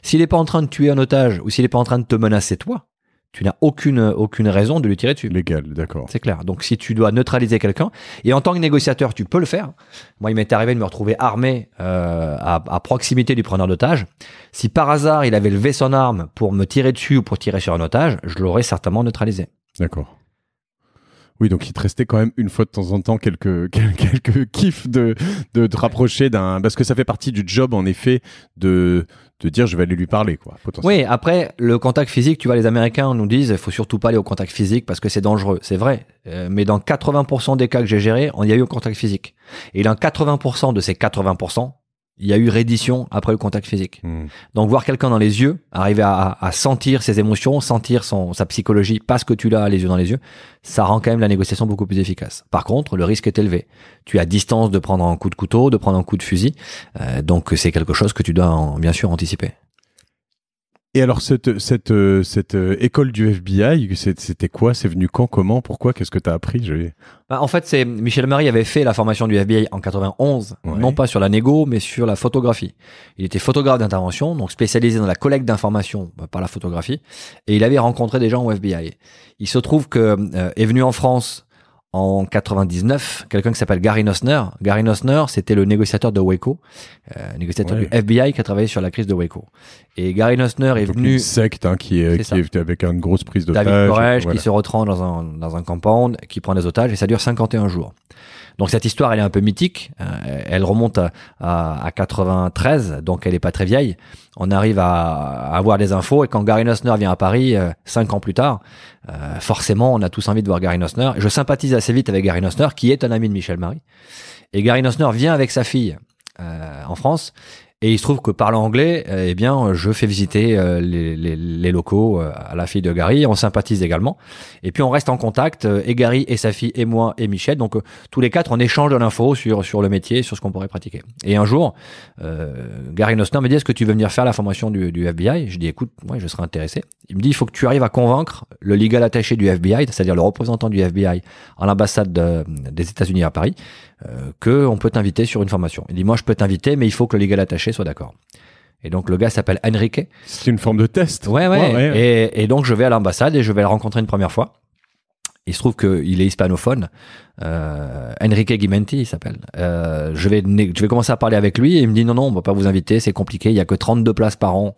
S'il n'est pas en train de tuer un otage ou s'il n'est pas en train de te menacer toi, tu n'as aucune raison de lui tirer dessus. Légal, d'accord. C'est clair. Donc, si tu dois neutraliser quelqu'un, et en tant que négociateur, tu peux le faire. Moi, il m'est arrivé de me retrouver armé à proximité du preneur d'otage. Si par hasard, il avait levé son arme pour me tirer dessus ou pour tirer sur un otage, je l'aurais certainement neutralisé. D'accord. Oui, donc il te restait quand même une fois de temps en temps quelques kiffs de te rapprocher d'un... Parce que ça fait partie du job, en effet, de dire je vais aller lui parler, quoi, potentiellement. Oui, après, le contact physique, tu vois, les Américains nous disent il faut surtout pas aller au contact physique parce que c'est dangereux. C'est vrai. Mais dans 80% des cas que j'ai gérés, il y a eu un contact physique. Et dans 80% de ces 80%, il y a eu reddition après le contact physique. Donc, voir quelqu'un dans les yeux, arriver à sentir ses émotions, sentir sa psychologie parce que tu l'as les yeux dans les yeux, ça rend quand même la négociation beaucoup plus efficace. Par contre, le risque est élevé. Tu es à distance de prendre un coup de couteau, de prendre un coup de fusil. Donc, c'est quelque chose que tu dois bien sûr anticiper. Et alors, cette école du FBI, c'était quoi? C'est venu quand? Comment? Pourquoi? Qu'est-ce que tu as appris? En fait, Michel Marie avait fait la formation du FBI en 91, Ouais. non pas sur la négo, mais sur la photographie. Il était photographe d'intervention, donc spécialisé dans la collecte d'informations par la photographie, et il avait rencontré des gens au FBI. Il se trouve que est venu en France en 99, quelqu'un qui s'appelle Gary Nossner. Gary Nossner, c'était le négociateur de Waco, négociateur du FBI qui a travaillé sur la crise de Waco. Et Gary Nossner est venu... Une secte qui est avec une grosse prise d'otages. David Koresh voilà. qui se retranche dans un compound, qui prend des otages, et ça dure 51 jours. Donc cette histoire, elle est un peu mythique. Elle remonte à 93, donc elle est pas très vieille. On arrive à avoir des infos, et quand Gary Nossner vient à Paris, 5 ans plus tard, forcément, on a tous envie de voir Gary Nossner. Je sympathise assez vite avec Gary Nossner, qui est un ami de Michel Marie. Et Gary Nossner vient avec sa fille en France. Et il se trouve que parlant anglais, eh bien, je fais visiter les locaux à la fille de Gary. On sympathise également. Et puis, on reste en contact, et Gary et sa fille et moi et Michel. Donc, tous les quatre, on échange de l'info sur le métier, sur ce qu'on pourrait pratiquer. Et un jour, Gary Nossner me dit, est-ce que tu veux venir faire la formation du FBI? Je dis, écoute, moi, je serais intéressé. Il me dit, il faut que tu arrives à convaincre le legal attaché du FBI, c'est-à-dire le représentant du FBI à l'ambassade des États-Unis à Paris, qu'on peut t'inviter sur une formation. Il dit, moi, je peux t'inviter, mais il faut que le legal attaché soit d'accord. Et donc, le gars s'appelle Enrique. C'est une forme de test. Ouais. Et donc, je vais à l'ambassade et je vais le rencontrer une première fois. Il se trouve qu'il est hispanophone. Enrique Guimenti, il s'appelle. Je vais commencer à parler avec lui et il me dit, non, on va pas vous inviter, c'est compliqué. Il y a que 32 places par an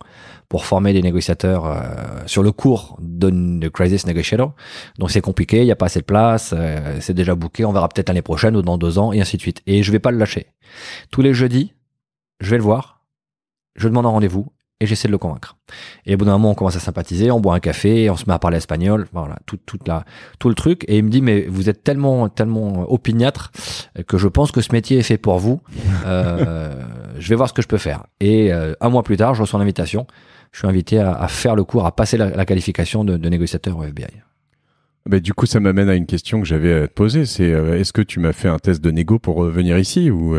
pour former des négociateurs sur le cours de Crisis Negotiator. Donc, c'est compliqué, il n'y a pas assez de place, c'est déjà booké, on verra peut-être l'année prochaine ou dans 2 ans, et ainsi de suite. Et je vais pas le lâcher. Tous les jeudis, je vais le voir, je demande un rendez-vous et j'essaie de le convaincre. Et au bout d'un moment, on commence à sympathiser, on boit un café, on se met à parler espagnol, voilà, tout le truc. Et il me dit, mais vous êtes tellement opiniâtre que je pense que ce métier est fait pour vous. Je vais voir ce que je peux faire. Et 1 mois plus tard, je reçois l'invitation. Je suis invité à faire le cours, à passer la qualification de négociateur au FBI. Bah, du coup, ça m'amène à une question que j'avais à te poser. C'est est-ce que tu m'as fait un test de négo pour venir ici ou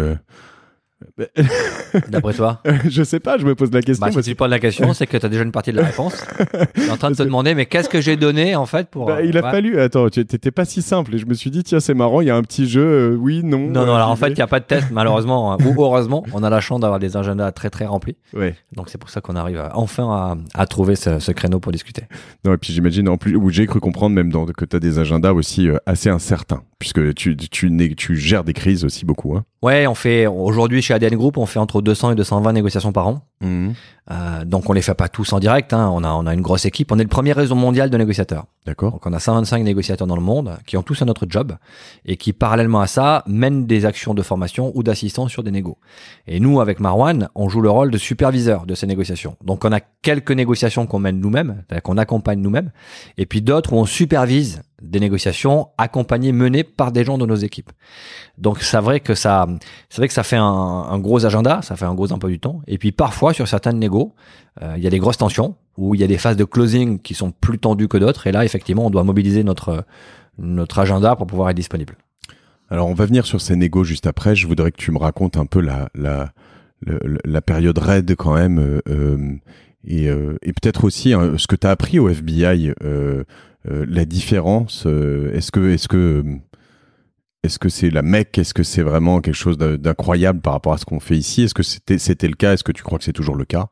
D'après toi? Je sais pas, je me pose la question. Si tu poses la question, c'est que tu as déjà une partie de la réponse. Tu es en train de te demander, mais qu'est-ce que j'ai donné en fait pour. Il a fallu. Attends, t'étais pas si simple et je me suis dit, tiens, c'est marrant, il y a un petit jeu, oui, non. Non, alors en fait, il n'y a pas de test, malheureusement, ou heureusement. On a la chance d'avoir des agendas très très remplis. Ouais. Donc c'est pour ça qu'on arrive enfin à trouver ce créneau pour discuter. Non, et puis j'imagine en plus, où j'ai cru comprendre même que tu as des agendas aussi assez incertains, puisque tu gères des crises aussi beaucoup. Hein. Ouais, aujourd'hui chez ADN Group, on fait entre 200 et 220 négociations par an. Donc on les fait pas tous en direct, hein. On a une grosse équipe. On est le premier réseau mondial de négociateurs. D'accord. Donc on a 125 négociateurs dans le monde qui ont tous un autre job et qui parallèlement à ça mènent des actions de formation ou d'assistance sur des négos. Et nous, avec Marwan, on joue le rôle de superviseur de ces négociations. Donc on a quelques négociations qu'on mène nous-mêmes, c'est-à-dire qu'on accompagne nous-mêmes, et puis d'autres où on supervise des négociations accompagnées, menées par des gens de nos équipes. Donc c'est vrai que ça fait un gros agenda, ça fait un gros emploi du temps. Et puis parfois sur certaines négos, il y a des grosses tensions où il y a des phases de closing qui sont plus tendues que d'autres. Et là, effectivement, on doit mobiliser notre agenda pour pouvoir être disponible. Alors on va venir sur ces négos juste après. Je voudrais que tu me racontes un peu la période raide quand même et peut-être aussi ce que tu as appris au FBI. La différence, est-ce est-ce que c'est la Mecque? Est-ce que c'est vraiment quelque chose d'incroyable par rapport à ce qu'on fait ici? Est-ce que c'était le cas? Est-ce que tu crois que c'est toujours le cas?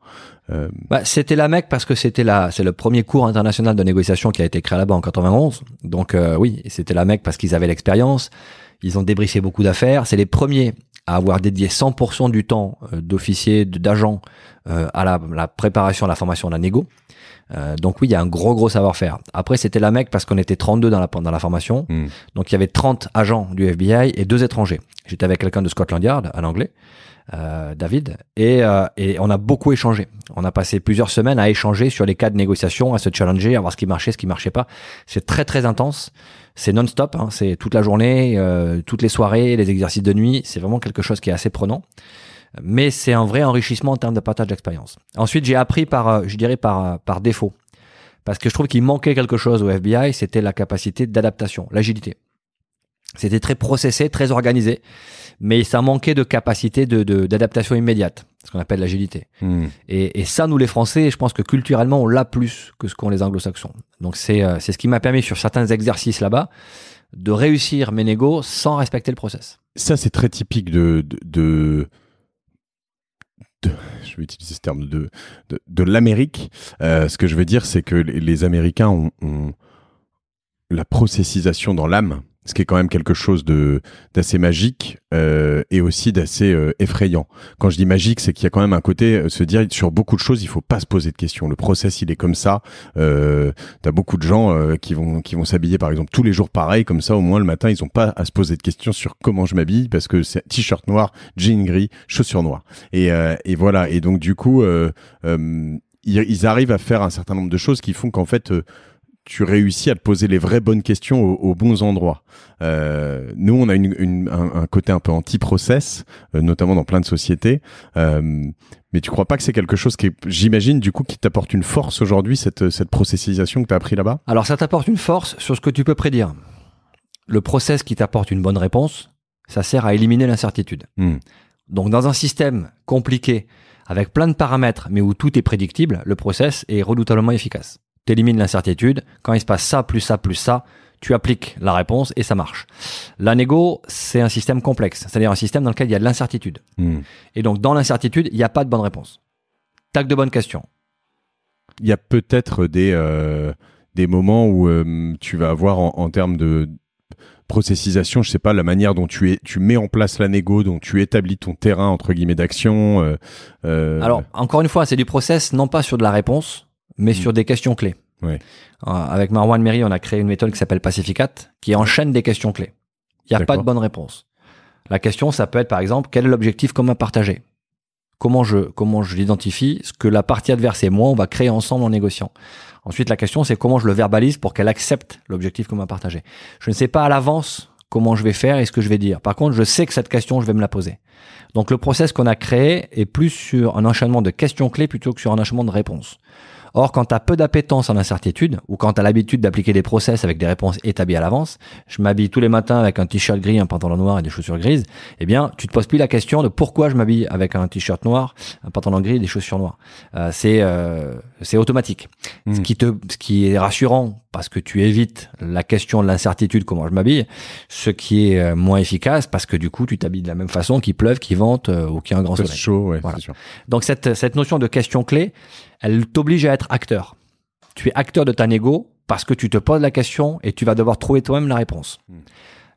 C'était la Mecque parce que c'est le premier cours international de négociation qui a été créé là-bas en 91. Donc oui, c'était la Mecque parce qu'ils avaient l'expérience. Ils ont débriefé beaucoup d'affaires. C'est les premiers à avoir dédié 100% du temps d'officiers, d'agents à la préparation, à la formation de la négo. Donc oui, il y a un gros savoir-faire. Après, c'était la Mecque parce qu'on était 32 dans la formation. Donc il y avait 30 agents du FBI et 2 étrangers. J'étais avec quelqu'un de Scotland Yard, un Anglais, David, et on a beaucoup échangé. On a passé plusieurs semaines à échanger sur les cas de négociation, à se challenger, à voir ce qui marchait, ce qui marchait pas. C'est très intense. C'est non-stop, hein, c'est toute la journée, toutes les soirées, les exercices de nuit. C'est vraiment quelque chose qui est assez prenant. Mais c'est un vrai enrichissement en termes de partage d'expérience. Ensuite, j'ai appris par défaut. Parce que je trouve qu'il manquait quelque chose au FBI, c'était la capacité d'adaptation, l'agilité. C'était très processé, très organisé, mais ça manquait de capacité d'adaptation immédiate, ce qu'on appelle l'agilité. Et ça, nous les Français, je pense que culturellement, on l'a plus que ce qu'ont les Anglo-Saxons. Donc c'est ce qui m'a permis sur certains exercices là-bas de réussir mes négos sans respecter le process. Ça, c'est très typique je vais utiliser ce terme de l'Amérique. Ce que je veux dire, c'est que les Américains ont la processisation dans l'âme, ce qui est quand même quelque chose d'assez magique et aussi d'assez effrayant. Quand je dis magique, c'est qu'il y a quand même un côté se dire sur beaucoup de choses, il faut pas se poser de questions. Le process, il est comme ça. T'as beaucoup de gens qui vont s'habiller par exemple tous les jours pareil, comme ça au moins le matin, ils ont pas à se poser de questions sur comment je m'habille parce que c'est t-shirt noir, jean gris, chaussures noires. Et voilà. Et donc du coup, ils arrivent à faire un certain nombre de choses qui font qu'en fait tu réussis à te poser les vraies bonnes questions aux bons endroits. Nous, on a un côté un peu anti-process, notamment dans plein de sociétés. Mais tu crois pas que c'est quelque chose qui, j'imagine, du coup, qui t'apporte une force aujourd'hui, cette processisation que tu as appris là-bas? Alors, ça t'apporte une force sur ce que tu peux prédire. Le process qui t'apporte une bonne réponse, ça sert à éliminer l'incertitude. Donc, dans un système compliqué, avec plein de paramètres, mais où tout est prédictible, le process est redoutablement efficace. T'élimines l'incertitude. Quand il se passe ça, plus ça, plus ça, tu appliques la réponse et ça marche. La négo, c'est un système complexe. C'est-à-dire un système dans lequel il y a de l'incertitude. Et donc, dans l'incertitude, il n'y a pas de bonne réponse. T'as que de bonnes questions. Il y a peut-être des moments où tu vas avoir en termes de processisation, je sais pas, la manière dont tu mets en place la négo, dont tu établis ton terrain, entre guillemets, d'action. Alors, encore une fois, c'est du process, non pas sur de la réponse, mais sur des questions clés. Ouais. Avec Marwan Méry, on a créé une méthode qui s'appelle Pacificate, qui enchaîne des questions clés. Il n'y a pas de bonne réponse. La question, ça peut être par exemple, quel est l'objectif commun partagé? Comment je l'identifie? Ce que la partie adverse et moi, on va créer ensemble en négociant. Ensuite, la question, c'est comment je le verbalise pour qu'elle accepte l'objectif commun partagé. Je ne sais pas à l'avance comment je vais faire et ce que je vais dire. Par contre, je sais que cette question, je vais me la poser. Donc, le process qu'on a créé est plus sur un enchaînement de questions clés plutôt que sur un enchaînement de réponses. Or, quand tu as peu d'appétence en incertitude, ou quand tu as l'habitude d'appliquer des process avec des réponses établies à l'avance, je m'habille tous les matins avec un t-shirt gris, un pantalon noir et des chaussures grises, eh bien, tu te poses plus la question de pourquoi je m'habille avec un t-shirt noir, un pantalon gris et des chaussures noires. C'est automatique. Ce qui est rassurant, parce que tu évites la question de l'incertitude, comment je m'habille, ce qui est moins efficace, parce que du coup, tu t'habilles de la même façon, qu'il pleuve, qu'il vente, ou qu'il y a un grand soleil. C'est chaud, ouais, voilà. C'est sûr. Donc, cette notion de question clé, elle t'oblige à être acteur. Tu es acteur de ta négo parce que tu te poses la question et tu vas devoir trouver toi-même la réponse.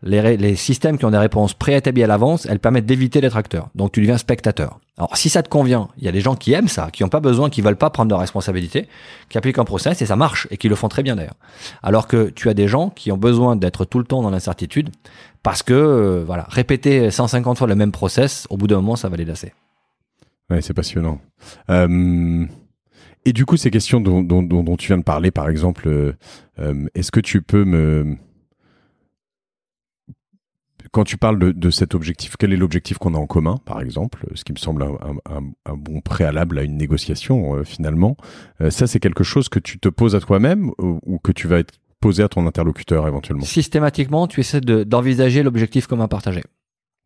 Les systèmes qui ont des réponses préétablies à l'avance, elles permettent d'éviter d'être acteur. Donc, tu deviens spectateur. Alors, si ça te convient, il y a des gens qui aiment ça, qui n'ont pas besoin, qui veulent pas prendre de responsabilité, qui appliquent un process et ça marche et qui le font très bien d'ailleurs. Alors que tu as des gens qui ont besoin d'être tout le temps dans l'incertitude parce que, répéter 150 fois le même process, au bout d'un moment, ça va les lasser. Ouais, c'est passionnant. Et du coup, ces questions dont tu viens de parler, par exemple, est-ce que tu peux quand tu parles de cet objectif, quel est l'objectif qu'on a en commun, par exemple, ce qui me semble un bon préalable à une négociation, finalement. Ça, c'est quelque chose que tu te poses à toi-même ou que tu vas poser à ton interlocuteur éventuellement? Systématiquement, tu essaies d'envisager l'objectif commun partagé.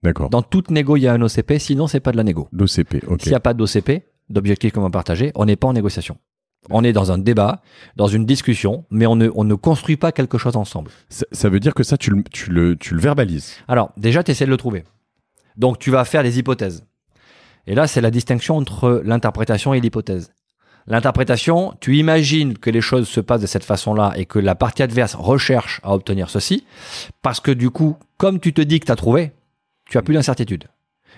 D'accord. Dans toute négo, il y a un OCP, sinon c'est pas de la négo. D'OCP, ok. S'il n'y a pas d'OCP, d'objectif commun partagé, on n'est pas en négociation. On est dans un débat, dans une discussion, mais on ne construit pas quelque chose ensemble. Ça veut dire que ça, tu le verbalises. Alors, déjà, tu essaies de le trouver. Donc, tu vas faire des hypothèses. Et là, c'est la distinction entre l'interprétation et l'hypothèse. L'interprétation, tu imagines que les choses se passent de cette façon-là et que la partie adverse recherche à obtenir ceci, parce que du coup, comme tu te dis que tu as trouvé, tu n'as plus d'incertitude.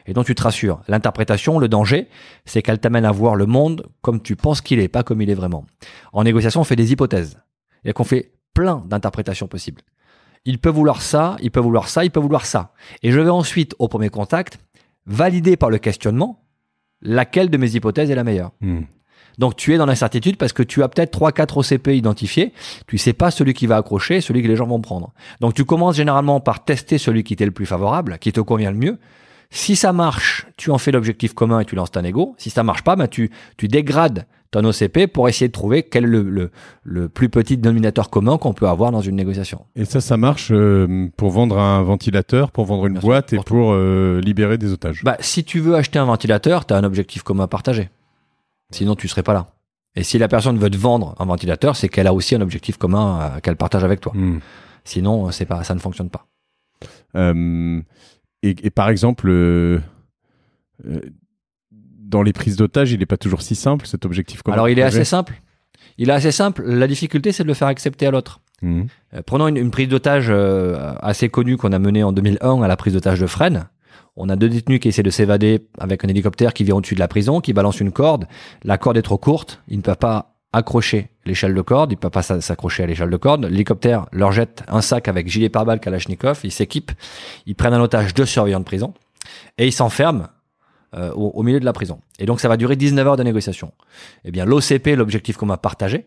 Et donc, tu te rassures. L'interprétation, le danger, c'est qu'elle t'amène à voir le monde comme tu penses qu'il est, pas comme il est vraiment. En négociation, on fait des hypothèses. Et qu'on fait plein d'interprétations possibles. Il peut vouloir ça, il peut vouloir ça, il peut vouloir ça. Et je vais ensuite, au premier contact, valider par le questionnement laquelle de mes hypothèses est la meilleure. Donc, tu es dans l'incertitude parce que tu as peut-être 3-4 OCP identifiés. Tu sais pas celui qui va accrocher, celui que les gens vont prendre. Donc, tu commences généralement par tester celui qui t'est le plus favorable, qui te convient le mieux. Si ça marche, tu en fais l'objectif commun et tu lances ta négo. Si ça marche pas, tu dégrades ton OCP pour essayer de trouver quel est le plus petit dénominateur commun qu'on peut avoir dans une négociation. Et ça marche pour vendre un ventilateur, pour vendre une boîte et pour libérer des otages. Si tu veux acheter un ventilateur, tu as un objectif commun à partager. Sinon, tu serais pas là. Et si la personne veut te vendre un ventilateur, c'est qu'elle a aussi un objectif commun qu'elle partage avec toi. Sinon, ça ne fonctionne pas. Et par exemple, dans les prises d'otages, il n'est pas toujours si simple, cet objectif commun. Alors, il est assez simple. La difficulté, c'est de le faire accepter à l'autre. Prenons une prise d'otage assez connue qu'on a menée en 2001 à la prise d'otage de Fresnes. On a 2 détenus qui essaient de s'évader avec un hélicoptère qui vient au-dessus de la prison, qui balance une corde. La corde est trop courte. Ils ne peuvent pas accrocher l'échelle de corde. Ils ne peuvent pas s'accrocher à l'échelle de corde. L'hélicoptère leur jette un sac avec gilet pare-balles Kalachnikov. Ils s'équipent. Ils prennent en otage 2 surveillants de prison. Et ils s'enferment au milieu de la prison. Et donc, ça va durer 19 heures de négociation. Eh bien, l'OCP, l'objectif qu'on m'a partagé,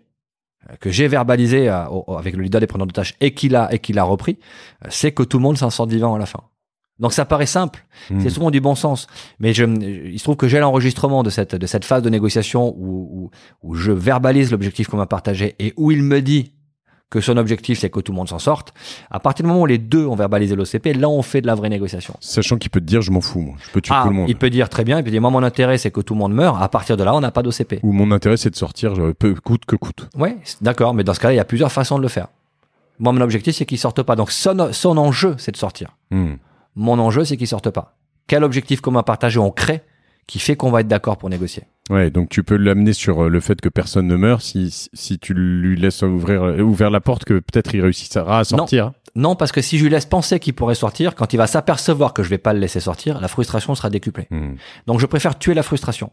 que j'ai verbalisé avec le leader des preneurs d'otages et qu'il a repris, c'est que tout le monde s'en sorte vivant à la fin. Donc ça paraît simple, c'est souvent du bon sens, mais il se trouve que j'ai l'enregistrement de cette phase de négociation où je verbalise l'objectif qu'on m'a partagé et où il me dit que son objectif c'est que tout le monde s'en sorte. À partir du moment où les deux ont verbalisé l'OCP, là on fait de la vraie négociation. Sachant qu'il peut te dire je m'en fous, moi. Je peux tuer tout le monde. Il peut dire très bien, il peut dire moi mon intérêt c'est que tout le monde meure. À partir de là on n'a pas d'OCP. Ou mon intérêt c'est de sortir coûte que coûte. Ouais, d'accord, mais dans ce cas-là il y a plusieurs façons de le faire. Moi mon objectif c'est qu'il sorte pas, donc son enjeu c'est de sortir. Mon enjeu, c'est qu'ils sortent pas. Quel objectif commun partagé on crée qui fait qu'on va être d'accord pour négocier? Ouais, donc tu peux l'amener sur le fait que personne ne meurt si tu lui laisses ouvrir la porte, que peut-être il réussira à sortir. Non, parce que si je lui laisse penser qu'il pourrait sortir, quand il va s'apercevoir que je vais pas le laisser sortir, la frustration sera décuplée. Donc je préfère tuer la frustration.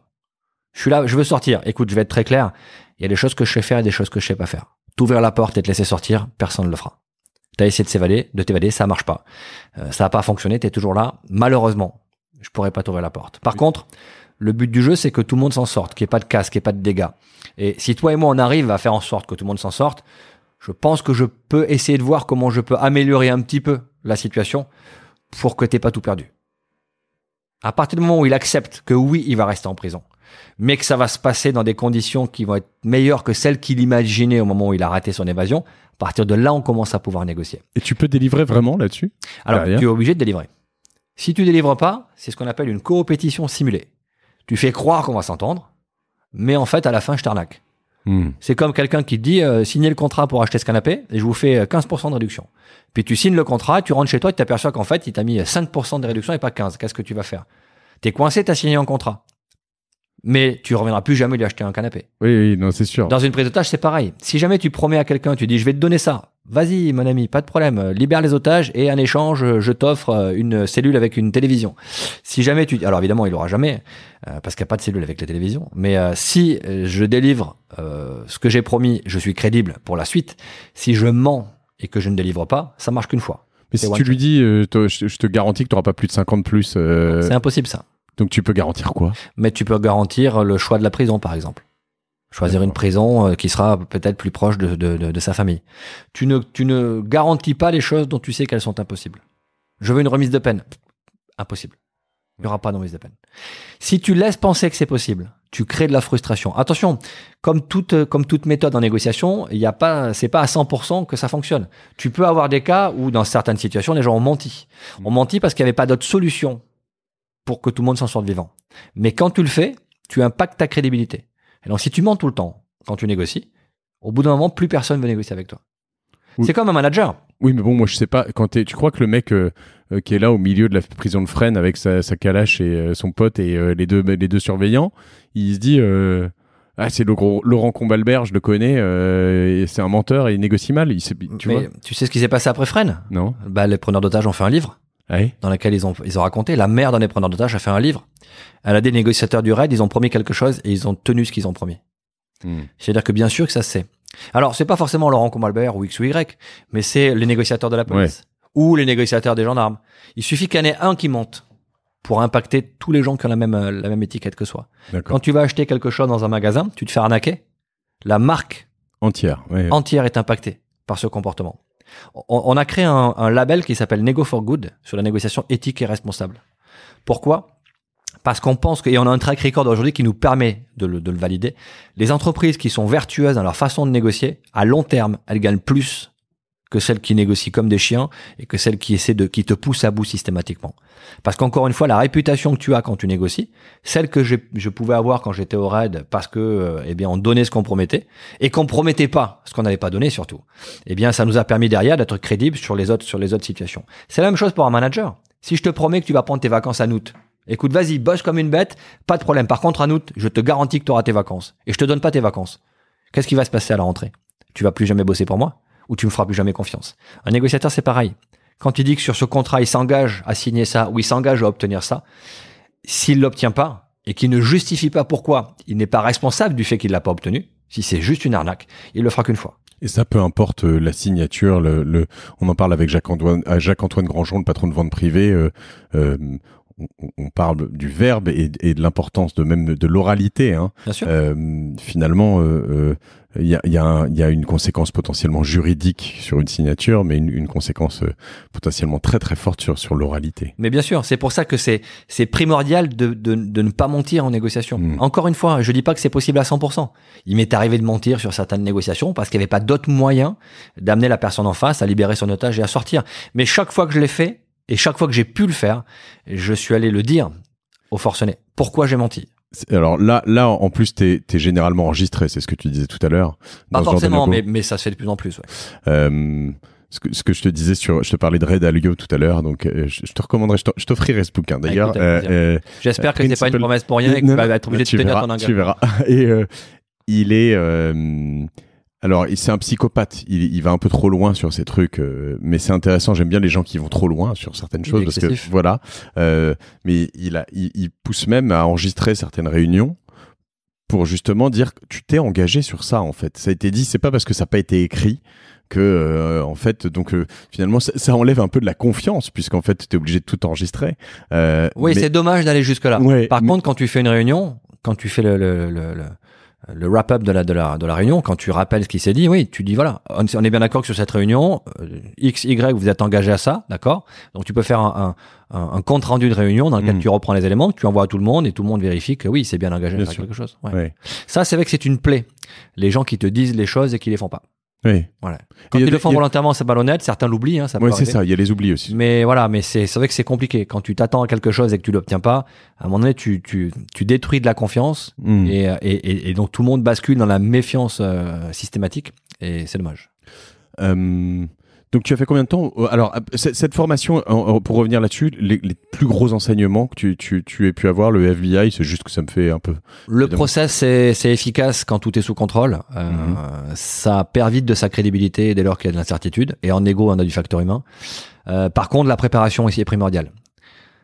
Je suis là, je veux sortir. Écoute, je vais être très clair. Il y a des choses que je sais faire et des choses que je sais pas faire. T'ouvrir la porte et te laisser sortir, personne ne le fera. T'as essayé de t'évader, ça marche pas. Ça a pas fonctionné, t'es toujours là. Malheureusement, je pourrais pas t'ouvrir la porte. Par contre, le but du jeu, c'est que tout le monde s'en sorte, qu'il n'y ait pas de casse, qu'il n'y ait pas de dégâts. Et si toi et moi, on arrive à faire en sorte que tout le monde s'en sorte, je pense que je peux essayer de voir comment je peux améliorer un petit peu la situation pour que t'aies pas tout perdu. À partir du moment où il accepte que oui, il va rester en prison, mais que ça va se passer dans des conditions qui vont être meilleures que celles qu'il imaginait au moment où il a raté son évasion, à partir de là, on commence à pouvoir négocier. Et tu peux délivrer vraiment là-dessus? Alors, tu es obligé de délivrer. Si tu délivres pas, c'est ce qu'on appelle une coopétition simulée. Tu fais croire qu'on va s'entendre, mais en fait, à la fin, je t'arnaque. C'est comme quelqu'un qui te dit signez le contrat pour acheter ce canapé et je vous fais 15% de réduction. Puis tu signes le contrat, tu rentres chez toi et tu t'aperçois qu'en fait, il t'a mis 5% de réduction et pas 15%. Qu'est-ce que tu vas faire? T'es coincé, t'as signé un contrat. Mais tu reviendras plus jamais lui acheter un canapé. Oui, non, c'est sûr. Dans une prise d'otage, c'est pareil. Si jamais tu promets à quelqu'un, tu dis je vais te donner ça, vas-y mon ami, pas de problème, libère les otages et en échange, je t'offre une cellule avec une télévision. Si jamais alors évidemment, il l'aura jamais parce qu'il n'y a pas de cellule avec la télévision. Mais si je délivre ce que j'ai promis, je suis crédible pour la suite. Si je mens et que je ne délivre pas, ça marche qu'une fois. Mais si tu lui dis je te garantis que tu n'auras pas plus de 50 plus. C'est impossible ça. Donc tu peux garantir quoi? Mais tu peux garantir le choix de la prison, par exemple. Choisir une prison qui sera peut-être plus proche de sa famille. Tu ne garantis pas les choses dont tu sais qu'elles sont impossibles. Je veux une remise de peine. Impossible. Il n'y aura pas de remise de peine. Si tu laisses penser que c'est possible, tu crées de la frustration. Attention, comme toute méthode en négociation, c'est pas à 100% que ça fonctionne. Tu peux avoir des cas où, dans certaines situations, les gens ont menti. On menti parce qu'il n'y avait pas d'autre solution pour que tout le monde s'en sorte vivant. Mais quand tu le fais, tu impactes ta crédibilité. Et donc, si tu mens tout le temps, quand tu négocies, au bout d'un moment, plus personne veut négocier avec toi. Oui. C'est comme un manager. Oui, mais bon, moi, je sais pas. Tu crois que le mec qui est là au milieu de la prison de Fresnes avec sa calache et son pote et les deux surveillants, il se dit c'est Laurent Combalbert, je le connais, et c'est un menteur et il négocie mal. Tu sais ce qui s'est passé après Fresnes? Non. Les preneurs d'otages ont fait un livre dans lequel ils ont raconté. La mère d'un des preneurs d'otages a fait un livre. Elle a des négociateurs du raid, ils ont promis quelque chose et ils ont tenu ce qu'ils ont promis. C'est-à-dire que bien sûr que ça se sait. Alors, c'est pas forcément Laurent Combalbert ou X ou Y, mais c'est les négociateurs de la police ou les négociateurs des gendarmes. Il suffit qu'il y en ait un qui monte pour impacter tous les gens qui ont la même étiquette que soi. Quand tu vas acheter quelque chose dans un magasin, tu te fais arnaquer, la marque entière est impactée par ce comportement. On a créé un label qui s'appelle Nego for Good sur la négociation éthique et responsable. Pourquoi ? Parce qu'on pense et on a un track record aujourd'hui qui nous permet de le valider. Les entreprises qui sont vertueuses dans leur façon de négocier, à long terme, elles gagnent plus que celles qui négocient comme des chiens et que celles qui qui te poussent à bout systématiquement. Parce qu'encore une fois, la réputation que tu as quand tu négocies, celle que je pouvais avoir quand j'étais au raid parce que, on donnait ce qu'on promettait et qu'on promettait pas ce qu'on n'avait pas donné surtout. Ça nous a permis derrière d'être crédibles sur les autres situations. C'est la même chose pour un manager. Si je te promets que tu vas prendre tes vacances à août, écoute, vas-y, bosse comme une bête, pas de problème. Par contre, en août, je te garantis que tu auras tes vacances. Et je te donne pas tes vacances. Qu'est-ce qui va se passer à la rentrée? Tu vas plus jamais bosser pour moi? Ou tu me feras plus jamais confiance? Un négociateur, c'est pareil. Quand il dit que sur ce contrat, il s'engage à signer ça, ou il s'engage à obtenir ça, s'il l'obtient pas, et qu'il ne justifie pas pourquoi il n'est pas responsable du fait qu'il l'a pas obtenu, si c'est juste une arnaque, il le fera qu'une fois. Et ça, peu importe la signature, on en parle avec Jacques-Antoine Grandjean, le patron de vente privée, on parle du verbe et de l'importance de l'oralité. Bien sûr. Finalement, il y a une conséquence potentiellement juridique sur une signature, mais une conséquence potentiellement très très forte sur l'oralité. Mais bien sûr, c'est pour ça que c'est primordial de ne pas mentir en négociation. Encore une fois, je dis pas que c'est possible à 100%. Il m'est arrivé de mentir sur certaines négociations parce qu'il n'y avait pas d'autre moyen d'amener la personne en face à libérer son otage et à sortir. Mais chaque fois que je l'ai fait, et chaque fois que j'ai pu le faire, je suis allé le dire au forcené. Pourquoi j'ai menti? Alors là, en plus, t'es généralement enregistré, c'est ce que tu disais tout à l'heure. Pas forcément, mais ça se fait de plus en plus. Ce que je te disais je te parlais de Ray Dalio tout à l'heure, donc je te recommanderais, je t'offrirai ce bouquin d'ailleurs. J'espère que c'est pas une promesse pour rien et que tu vas être obligé de tenir ton engagement. Tu verras. Et il est alors, c'est un psychopathe. Il va un peu trop loin sur ces trucs, mais c'est intéressant. J'aime bien les gens qui vont trop loin sur certaines choses parce que voilà. Mais il pousse même à enregistrer certaines réunions pour justement dire que tu t'es engagé sur ça. En fait, ça a été dit. C'est pas parce que ça n'a pas été écrit que en fait, donc finalement, ça enlève un peu de la confiance puisqu'en fait, tu es obligé de tout enregistrer. Oui, c'est dommage d'aller jusque là. Ouais, Par contre, quand tu fais une réunion, quand tu fais le wrap-up de la réunion, quand tu rappelles ce qui s'est dit, oui, tu dis voilà, on est bien d'accord que sur cette réunion, X, Y, vous êtes engagé à ça, d'accord? Donc tu peux faire un compte rendu de réunion dans lequel tu reprends les éléments, que tu envoies à tout le monde et tout le monde vérifie que oui, c'est bien engagé à faire quelque chose. Ouais. Ça, c'est vrai que c'est une plaie. Les gens qui te disent les choses et qui les font pas. Oui. Voilà. Quand ils le font volontairement, c'est malhonnête. Certains l'oublient. Ça peut c'est ça. Il y a les oublis aussi. Mais voilà, mais c'est vrai que c'est compliqué. Quand tu t'attends à quelque chose et que tu l'obtiens pas, à un moment donné, tu détruis de la confiance et donc tout le monde bascule dans la méfiance systématique et c'est dommage. Donc tu as fait combien de temps? Alors cette formation, pour revenir là-dessus, les plus gros enseignements que tu aies pu avoir, le FBI, c'est juste que ça me fait un peu... Le process, c'est efficace quand tout est sous contrôle. Ça perd vite de sa crédibilité dès lors qu'il y a de l'incertitude. Et en négo, on a du facteur humain. Par contre, la préparation ici est primordiale.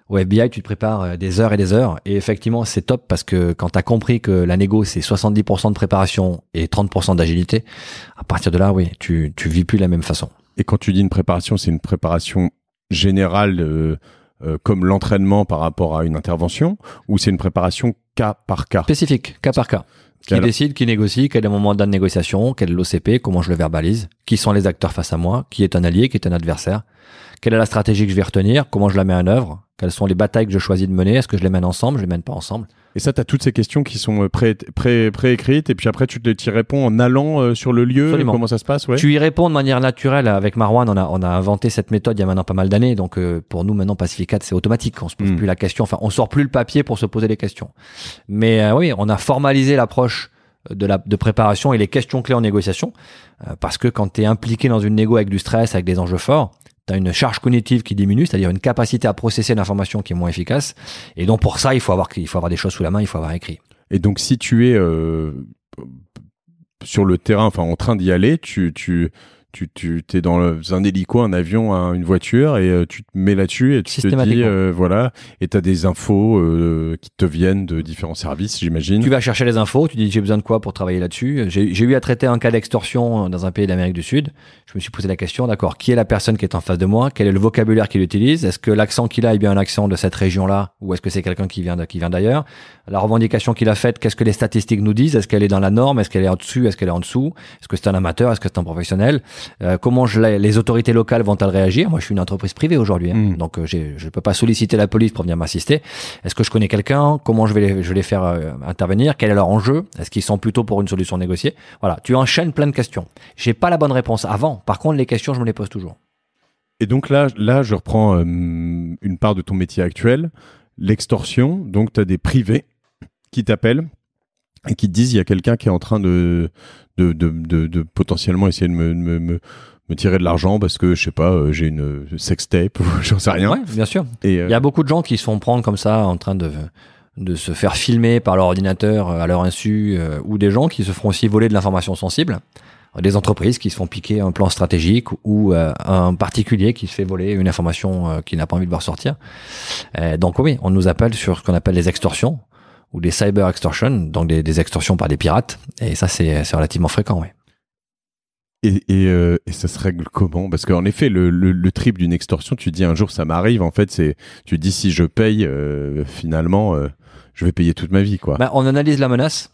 Au FBI, tu te prépares des heures et des heures. Et effectivement, c'est top parce que quand tu as compris que la négo, c'est 70% de préparation et 30% d'agilité, à partir de là, oui, tu vis plus de la même façon. Et quand tu dis une préparation, c'est une préparation générale comme l'entraînement par rapport à une intervention ou c'est une préparation cas par cas? Spécifique, cas par cas. Qui décide, qui négocie, quel est mon mandat de négociation, quel est l'OCP, comment je le verbalise, qui sont les acteurs face à moi, qui est un allié, qui est un adversaire, quelle est la stratégie que je vais retenir, comment je la mets en œuvre, quelles sont les batailles que je choisis de mener, est-ce que je les mène ensemble, je les mène pas ensemble. Et ça, tu as toutes ces questions qui sont pré-écrites et puis après tu y réponds en allant sur le lieu. Absolument. Comment ça se passe? Tu y réponds de manière naturelle. Avec Marwan, on a inventé cette méthode il y a maintenant pas mal d'années. Donc pour nous maintenant, Pacificat, c'est automatique. On se pose plus la question. Enfin, on sort plus le papier pour se poser les questions. Mais oui, on a formalisé l'approche de préparation et les questions clés en négociation. Parce que quand tu es impliqué dans une négo avec du stress, avec des enjeux forts, tu as une charge cognitive qui diminue, c'est-à-dire une capacité à processer l'information qui est moins efficace. Et donc pour ça, il faut avoir des choses sous la main, il faut avoir écrit. Et donc si tu es sur le terrain, enfin en train d'y aller, tu t'es dans un hélico, un avion, une voiture, et tu te mets là-dessus et tu te dis voilà, et t'as des infos qui te viennent de différents services, j'imagine. Tu vas chercher les infos, tu dis j'ai besoin de quoi pour travailler là-dessus. J'ai eu à traiter un cas d'extorsion dans un pays d'Amérique du Sud. Je me suis posé la question, d'accord, qui est la personne qui est en face de moi? Quel est le vocabulaire qu'il utilise? Est-ce que l'accent qu'il a est bien un accent de cette région-là, ou est-ce que c'est quelqu'un qui vient d'ailleurs? La revendication qu'il a faite, qu'est-ce que les statistiques nous disent? Est-ce qu'elle est dans la norme? Est-ce qu'elle est au-dessus? Est-ce qu'elle est en dessous? Est-ce que c'est un amateur? Est-ce que c'est un professionnel? Comment les autorités locales vont-elles réagir? Moi, je suis une entreprise privée aujourd'hui, donc je ne peux pas solliciter la police pour venir m'assister. Est-ce que je connais quelqu'un? Comment je vais les faire intervenir? Quel est leur enjeu? Est-ce qu'ils sont plutôt pour une solution négociée? Voilà, tu enchaînes plein de questions. J'ai pas la bonne réponse avant. Par contre, les questions, je me les pose toujours. Et donc là, je reprends une part de ton métier actuel, l'extorsion. Donc, tu as des privés qui t'appellent et qui te disent il y a quelqu'un qui est en train de potentiellement essayer de me tirer de l'argent parce que je sais pas, j'ai une sextape ou j'en sais rien. Ouais, bien sûr. Et il y a beaucoup de gens qui se font prendre comme ça en train de se faire filmer par leur ordinateur à leur insu, ou des gens qui se feront aussi voler de l'information sensible. Des entreprises qui se font piquer un plan stratégique ou un particulier qui se fait voler une information qu'il n'a pas envie de voir sortir. Donc oui, on nous appelle sur ce qu'on appelle les extorsions ou des cyber extortion, donc des extorsions par des pirates. Et ça, c'est relativement fréquent, oui. Et ça se règle comment? Parce qu'en effet, le trip d'une extorsion, tu dis un jour ça m'arrive, en fait, tu dis si je paye, finalement, je vais payer toute ma vie, quoi. On analyse la menace.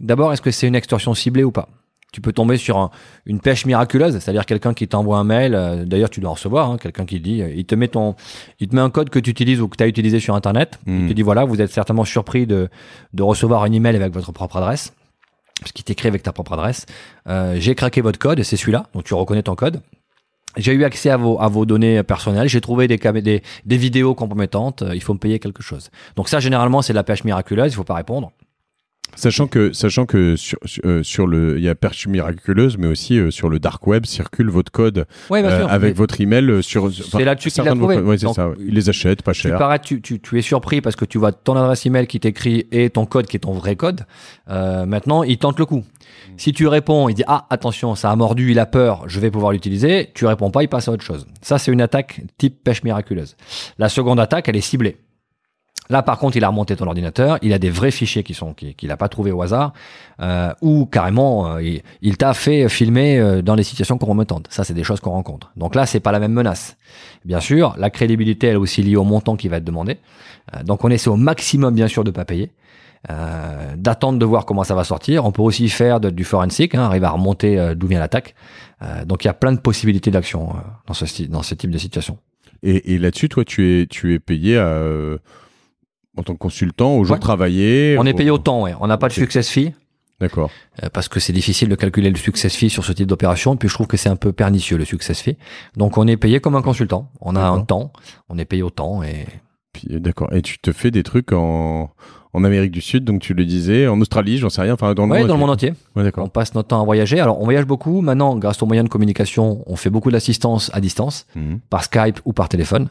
D'abord, est-ce que c'est une extorsion ciblée ou pas? Tu peux tomber sur une pêche miraculeuse, c'est-à-dire quelqu'un qui t'envoie un mail, d'ailleurs tu dois en recevoir, quelqu'un qui dit, il te met un code que tu utilises ou que tu as utilisé sur Internet, il te dit voilà, vous êtes certainement surpris de recevoir un email avec votre propre adresse, parce qu'il t'écrit avec ta propre adresse, j'ai craqué votre code et c'est celui-là, donc tu reconnais ton code. J'ai eu accès à vos données personnelles, j'ai trouvé des vidéos compromettantes, il faut me payer quelque chose. Donc ça, généralement, c'est de la pêche miraculeuse, il faut pas répondre. Sachant que sur il y a perche miraculeuse, mais aussi sur le dark web circule votre code avec votre email sur. C'est là-dessus qu'il a trouvé. Oui, c'est ça. Ils les achètent pas cher. Tu es surpris parce que tu vois ton adresse email qui t'écrit et ton code qui est ton vrai code. Maintenant, il tente le coup. Si tu réponds, il dit attention, ça a mordu, il a peur, je vais pouvoir l'utiliser. Tu réponds pas, il passe à autre chose. Ça, c'est une attaque type pêche miraculeuse. La seconde attaque, elle est ciblée. Là, par contre, il a remonté ton ordinateur, il a des vrais fichiers qu'il n'a pas trouvés au hasard, ou carrément, il t'a fait filmer dans les situations compromettantes. Ça, c'est des choses qu'on rencontre. Donc là, c'est pas la même menace. Bien sûr, la crédibilité, elle est aussi liée au montant qui va être demandé. Donc on essaie au maximum, bien sûr, de pas payer, d'attendre de voir comment ça va sortir. On peut aussi faire du forensic, arriver à remonter d'où vient l'attaque. Donc il y a plein de possibilités d'action dans ce type de situation. Et là-dessus, toi, tu es payé en tant que consultant, au jour travaillé. On est payé au temps, ouais. On n'a pas de success fee. D'accord. Parce que c'est difficile de calculer le success fee sur ce type d'opération. Et puis je trouve que c'est un peu pernicieux, le success fee. Donc on est payé comme un consultant. On a un temps. On est payé au temps. D'accord. Et tu te fais des trucs en Amérique du Sud, donc tu le disais, en Australie, j'en sais rien, enfin dans le monde entier. Ouais, d'accord. On passe notre temps à voyager. Alors on voyage beaucoup. Maintenant, grâce aux moyens de communication, on fait beaucoup d'assistance à distance, par Skype ou par téléphone.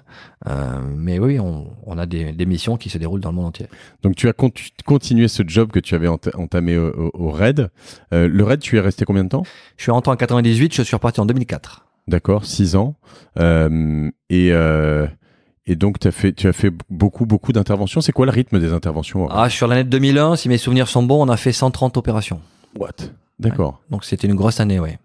Mais oui, on a des missions qui se déroulent dans le monde entier. Donc tu as continué ce job que tu avais entamé au RAID. Le RAID, tu es resté combien de temps? Je suis rentré en 98, je suis reparti en 2004. D'accord, 6 ans. Et donc, tu as fait beaucoup d'interventions. C'est quoi le rythme des interventions? Sur l'année 2001, si mes souvenirs sont bons, on a fait 130 opérations. What? D'accord. Ouais. Donc, c'était une grosse année, ouais.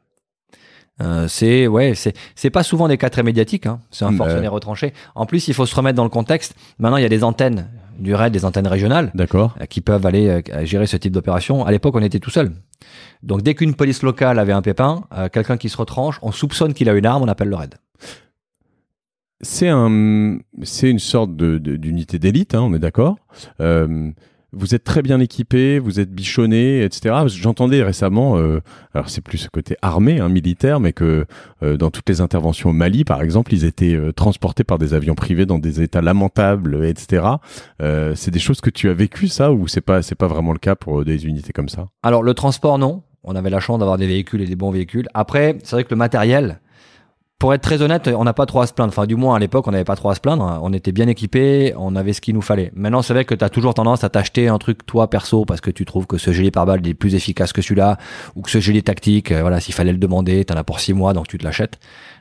C'est pas souvent des cas très médiatiques, C'est un fonctionnaire retranché. En plus, il faut se remettre dans le contexte. Maintenant, il y a des antennes du RAID, des antennes régionales. D'accord. Qui peuvent aller gérer ce type d'opération. À l'époque, on était tout seul. Donc, dès qu'une police locale avait un pépin, quelqu'un qui se retranche, on soupçonne qu'il a une arme, on appelle le RAID. C'est une sorte d'unité d'élite, on est d'accord. vous êtes très bien équipés, vous êtes bichonnés, etc. J'entendais récemment, alors c'est plus ce côté armé, hein, militaire, mais que dans toutes les interventions au Mali, par exemple, ils étaient transportés par des avions privés dans des états lamentables, etc. C'est des choses que tu as vécues, ça, ou c'est pas vraiment le cas pour des unités comme ça? Alors, le transport, non. On avait la chance d'avoir des véhicules et des bons véhicules. Après, c'est vrai que le matériel, pour être très honnête, on n'a pas trop à se plaindre. Enfin, du moins, à l'époque, on n'avait pas trop à se plaindre. On était bien équipés, on avait ce qu'il nous fallait. Maintenant, c'est vrai que tu as toujours tendance à t'acheter un truc, toi, perso, parce que tu trouves que ce gilet pare-balles est plus efficace que celui-là, ou que ce gilet tactique, voilà, s'il fallait le demander, t'en as pour 6 mois, donc tu te l'achètes.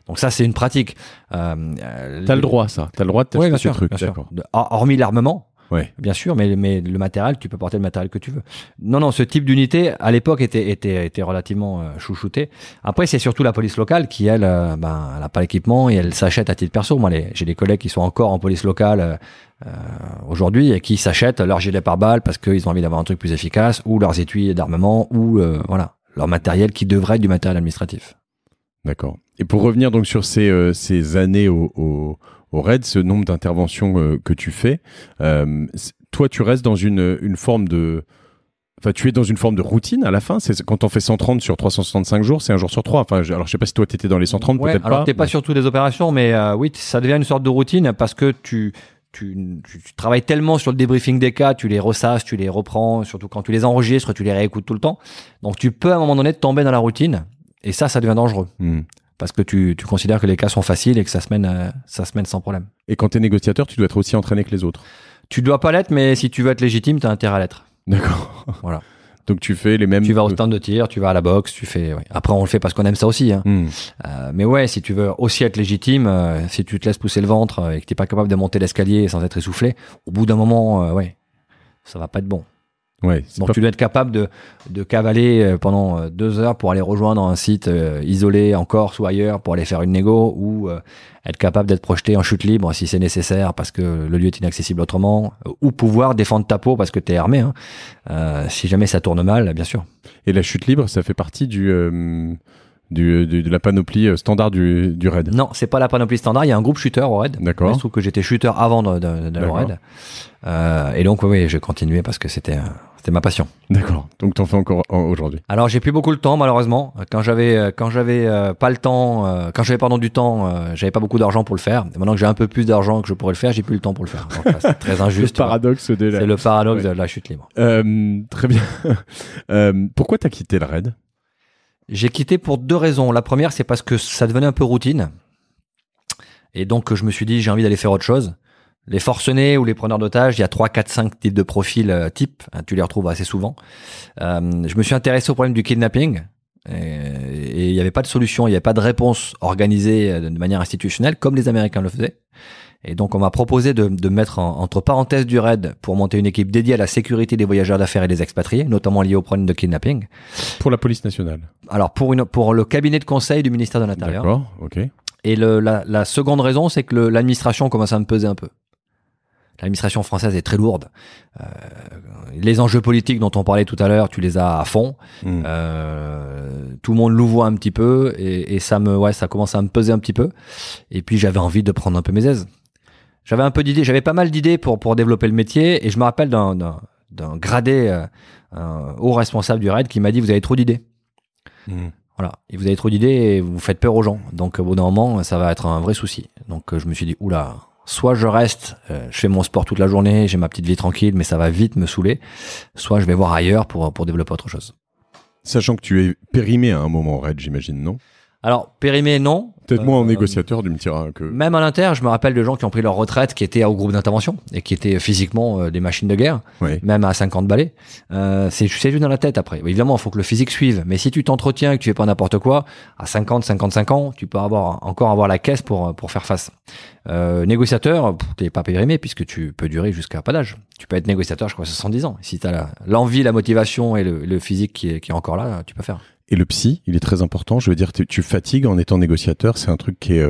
Donc ça, c'est une pratique. T'as le droit, ça. T'as le droit de t'acheter ce truc. D'accord. Hormis l'armement. Ouais. Bien sûr, mais le matériel, tu peux porter le matériel que tu veux. Non, ce type d'unité, à l'époque, était relativement chouchouté. Après, c'est surtout la police locale qui, elle, elle n'a pas l'équipement et elle s'achète à titre perso. Moi, j'ai des collègues qui sont encore en police locale aujourd'hui et qui s'achètent leur gilet pare-balles parce qu'ils ont envie d'avoir un truc plus efficace, ou leurs étuis d'armement, ou voilà, leur matériel qui devrait être du matériel administratif. D'accord. Et pour revenir donc sur ces années au RAID, ce nombre d'interventions que tu fais, toi, tu restes dans une forme de... Enfin, tu es dans une forme de routine à la fin. C'est quand on fait 130 sur 365 jours, c'est un jour sur 3. Enfin, alors je sais pas si toi t'étais dans les 130, peut-être pas. Alors t'es pas sur toutes les opérations, mais oui, ça devient une sorte de routine parce que tu travailles tellement sur le débriefing des cas, tu les ressasses, tu les reprends, surtout quand tu les enregistres, tu les réécoutes tout le temps. Donc tu peux à un moment donné tomber dans la routine, et ça devient dangereux. Parce que tu considères que les cas sont faciles et que ça se mène sans problème. Et quand tu es négociateur, tu dois être aussi entraîné que les autres? Tu dois pas l'être, mais si tu veux être légitime, tu as intérêt à l'être. D'accord. Voilà. Donc tu fais les mêmes... Tu vas au stand de tir, tu vas à la boxe, tu fais... Ouais. Après, on le fait parce qu'on aime ça aussi. Hein. Mais ouais, si tu veux aussi être légitime, si tu te laisses pousser le ventre et que tu n'es pas capable de monter l'escalier sans être essoufflé, au bout d'un moment, ça va pas être bon. Ouais, donc tu dois être capable de cavaler pendant 2 heures pour aller rejoindre un site isolé en Corse ou ailleurs pour aller faire une négo, ou être capable d'être projeté en chute libre si c'est nécessaire parce que le lieu est inaccessible autrement, ou pouvoir défendre ta peau parce que tu es armé, hein. Si jamais ça tourne mal, bien sûr. Et la chute libre, ça fait partie de la panoplie standard du RAID? Non, c'est pas la panoplie standard. Il y a un groupe shooter au RAID. D'accord. Je trouve que j'étais shooter avant d'aller au RAID. Et donc, oui, je continuais parce que c'était ma passion. D'accord. Donc, t'en fais encore aujourd'hui? Alors, j'ai plus beaucoup le temps, malheureusement. Quand j'avais pas le temps, quand j'avais du temps, j'avais pas beaucoup d'argent pour le faire. Et maintenant que j'ai un peu plus d'argent que je pourrais le faire, j'ai plus le temps pour le faire. Donc, là, c'est très injuste. C'est le paradoxe C'est le paradoxe de la chute libre. Très bien. Pourquoi t'as quitté le RAID? J'ai quitté pour 2 raisons. La première, c'est parce que ça devenait un peu routine. Et donc, je me suis dit, j'ai envie d'aller faire autre chose. Les forcenés ou les preneurs d'otages, il y a 3, 4, 5 types de profils types. Tu les retrouves assez souvent. Je me suis intéressé au problème du kidnapping. Et il n'y avait pas de solution, il n'y avait pas de réponse organisée de manière institutionnelle, comme les Américains le faisaient. Et donc, on m'a proposé de mettre entre parenthèses du RAID pour monter une équipe dédiée à la sécurité des voyageurs d'affaires et des expatriés, notamment liés au problème de kidnapping. Pour la police nationale? Alors, pour le cabinet de conseil du ministère de l'Intérieur. D'accord, ok. Et la seconde raison, c'est que l'administration commence à me peser un peu. L'administration française est très lourde. Les enjeux politiques dont on parlait tout à l'heure, tu les as à fond. Tout le monde louvoie un petit peu et ça commence à me peser un petit peu. Et puis j'avais envie de prendre un peu mes aises. J'avais un peu d'idées, j'avais pas mal d'idées pour développer le métier, et je me rappelle d'un gradé, un haut responsable du RAID qui m'a dit: vous avez trop d'idées. Voilà, et vous avez trop d'idées et vous faites peur aux gens. Donc au bout d'un moment, ça va être un vrai souci. Donc je me suis dit, oula, soit je reste, je fais mon sport toute la journée, j'ai ma petite vie tranquille, mais ça va vite me saouler, soit je vais voir ailleurs pour développer autre chose. Sachant que tu es périmé à un moment au RAID, j'imagine, non? Alors, périmé, non. Peut-être moins en négociateur, du me tirer que... Même à l'Inter, je me rappelle de gens qui ont pris leur retraite, qui étaient au groupe d'intervention et qui étaient physiquement des machines de guerre, même à 50 balais. C'est juste dans la tête après. Évidemment, il faut que le physique suive. Mais si tu t'entretiens et que tu fais pas n'importe quoi, à 50, 55 ans, tu peux encore avoir la caisse pour faire face. Négociateur, t'es pas périmé puisque tu peux durer jusqu'à pas d'âge. Tu peux être négociateur, je crois, 70 ans. Si t'as l'envie, la motivation et le physique qui est encore là, tu peux faire. Et le psy, il est très important. Je veux dire, tu fatigues en étant négociateur. C'est un truc qui est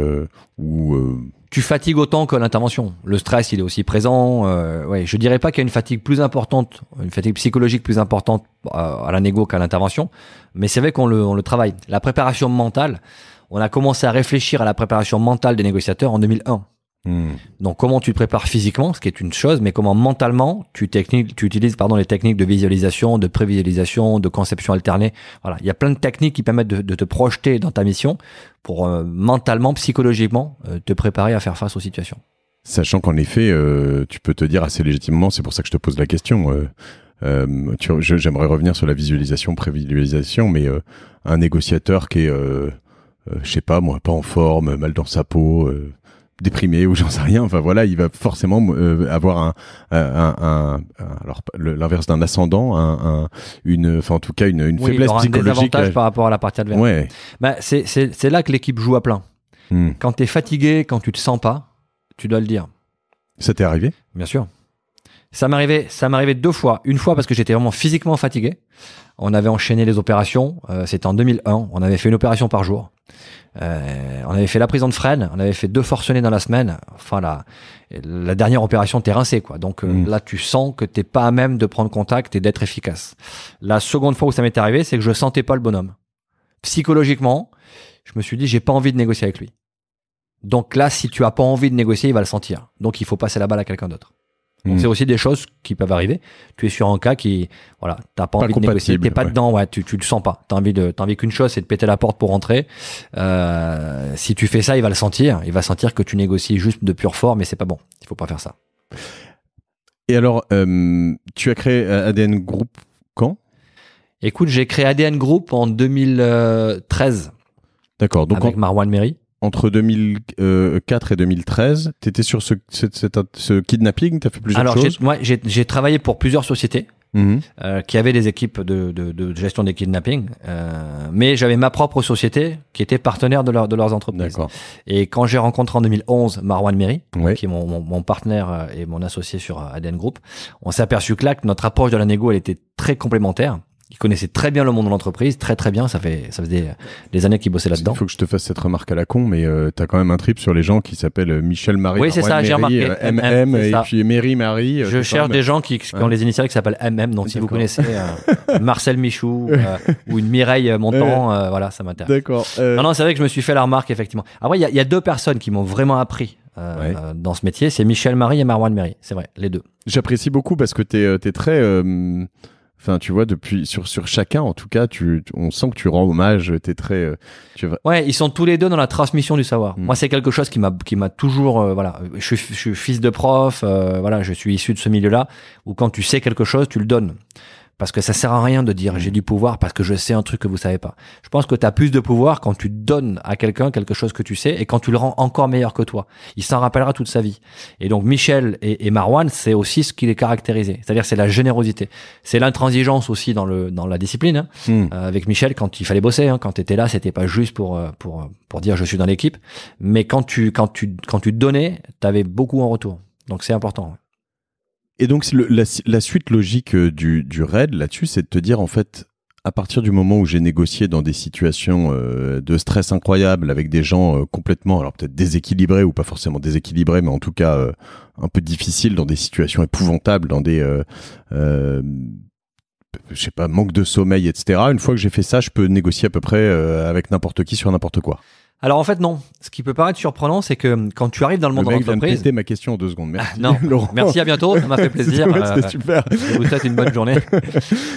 Tu fatigues autant que l'intervention. Le stress, il est aussi présent. Je dirais pas qu'il y a une fatigue plus importante, une fatigue psychologique plus importante à la négo qu'à l'intervention. Mais c'est vrai qu'on le travaille. La préparation mentale, on a commencé à réfléchir à la préparation mentale des négociateurs en 2001. Donc, comment tu te prépares physiquement, ce qui est une chose, mais comment mentalement tu utilises les techniques de visualisation, de prévisualisation, de conception alternée. Voilà, il y a plein de techniques qui permettent de te projeter dans ta mission pour mentalement, psychologiquement, te préparer à faire face aux situations. Sachant qu'en effet, tu peux te dire assez légitimement, c'est pour ça que je te pose la question. J'aimerais revenir sur la visualisation, prévisualisation, mais un négociateur qui est, je sais pas moi, pas en forme, mal dans sa peau, déprimé ou j'en sais rien. Enfin voilà, il va forcément avoir alors l'inverse d'un ascendant, en tout cas une oui, faiblesse il aura psychologique. Un désavantage par rapport à la partie adverse. Ouais. Bah, c'est là que l'équipe joue à plein. Quand tu es fatigué, quand tu te sens pas, tu dois le dire. Ça t'est arrivé ? Bien sûr. Ça m'arrivait 2 fois. Une fois parce que j'étais vraiment physiquement fatigué. On avait enchaîné les opérations. C'était en 2001. On avait fait une opération par jour. On avait fait la prison de Fresnes. On avait fait 2 forcenés dans la semaine. Enfin, la dernière opération, t'es rincé, quoi. Donc là, tu sens que t'es pas à même de prendre contact et d'être efficace. La seconde fois où ça m'est arrivé, c'est que je sentais pas le bonhomme. Psychologiquement, je me suis dit, j'ai pas envie de négocier avec lui. Donc là, si tu as pas envie de négocier, il va le sentir. Donc il faut passer la balle à quelqu'un d'autre. Donc c'est aussi des choses qui peuvent arriver. Tu es sur un cas qui, voilà, t'as pas envie de négocier, t'es pas dedans, ouais, tu le sens pas. T'as envie qu'une chose, c'est de péter la porte pour rentrer. Si tu fais ça, il va le sentir. Il va sentir que tu négocies juste de pure forme, mais c'est pas bon. Il faut pas faire ça. Et alors, tu as créé ADN Group quand ? Écoute, j'ai créé ADN Group en 2013. D'accord. Donc avec Marwan Méry. Entre 2004 et 2013, tu étais sur ce kidnapping, tu as fait plusieurs choses. Alors, j'ai travaillé pour plusieurs sociétés qui avaient des équipes de gestion des kidnappings, mais j'avais ma propre société qui était partenaire de leurs entreprises. D'accord. Et quand j'ai rencontré en 2011 Marwan Méry, ouais. qui est mon partenaire et mon associé sur ADN Group, on s'est aperçu que là, que notre approche de la négo, elle était très complémentaire. Il connaissait très bien le monde de l'entreprise, très très bien. Ça faisait des années qu'il bossait là-dedans. Il faut que je te fasse cette remarque à la con, mais t'as quand même un trip sur les gens qui s'appellent Michel Marie. Oui, c'est ça, j'ai remarqué. MM et puis Marie. Je cherche des gens qui ont les initiales qui s'appellent MM. Donc si vous connaissez Marcel Michou ou une Mireille Montant, voilà, ça m'intéresse. D'accord. Non, c'est vrai que je me suis fait la remarque effectivement. Après, il y a 2 personnes qui m'ont vraiment appris dans ce métier, c'est Michel Marie et Marwan Méry. C'est vrai, les 2. J'apprécie beaucoup parce que t'es très enfin, tu vois, depuis sur chacun, en tout cas, on sent que tu rends hommage. T'es très. Ouais, ils sont tous les 2 dans la transmission du savoir. Moi, c'est quelque chose qui m'a toujours. Voilà, je suis fils de prof. Voilà, je suis issu de ce milieu-là où quand tu sais quelque chose, tu le donnes. Parce que ça sert à rien de dire j'ai du pouvoir parce que je sais un truc que vous savez pas. Je pense que tu as plus de pouvoir quand tu donnes à quelqu'un quelque chose que tu sais et quand tu le rends encore meilleur que toi. Il s'en rappellera toute sa vie. Et donc Michel et Marwan, c'est aussi ce qui les caractérisait. C'est-à-dire c'est la générosité. C'est l'intransigeance aussi dans la discipline. Avec Michel, quand il fallait bosser, quand tu étais là, c'était pas juste pour dire je suis dans l'équipe. Mais quand tu donnais, tu avais beaucoup en retour. Donc c'est important. Et donc, la suite logique du raid là-dessus, c'est de te dire, en fait, à partir du moment où j'ai négocié dans des situations de stress incroyable avec des gens complètement, alors peut-être déséquilibrés ou pas forcément déséquilibrés, mais en tout cas un peu difficiles, dans des situations épouvantables, dans des, je sais pas, manque de sommeil, etc. Une fois que j'ai fait ça, je peux négocier à peu près avec n'importe qui sur n'importe quoi. Alors en fait non, ce qui peut paraître surprenant, c'est que quand tu arrives dans le monde de l'entreprise... Le mec vient de péter ma question en 2 secondes, merci. Non, Laurent. Merci, à bientôt, ça m'a fait plaisir. C'était super. Je vous souhaite une bonne journée.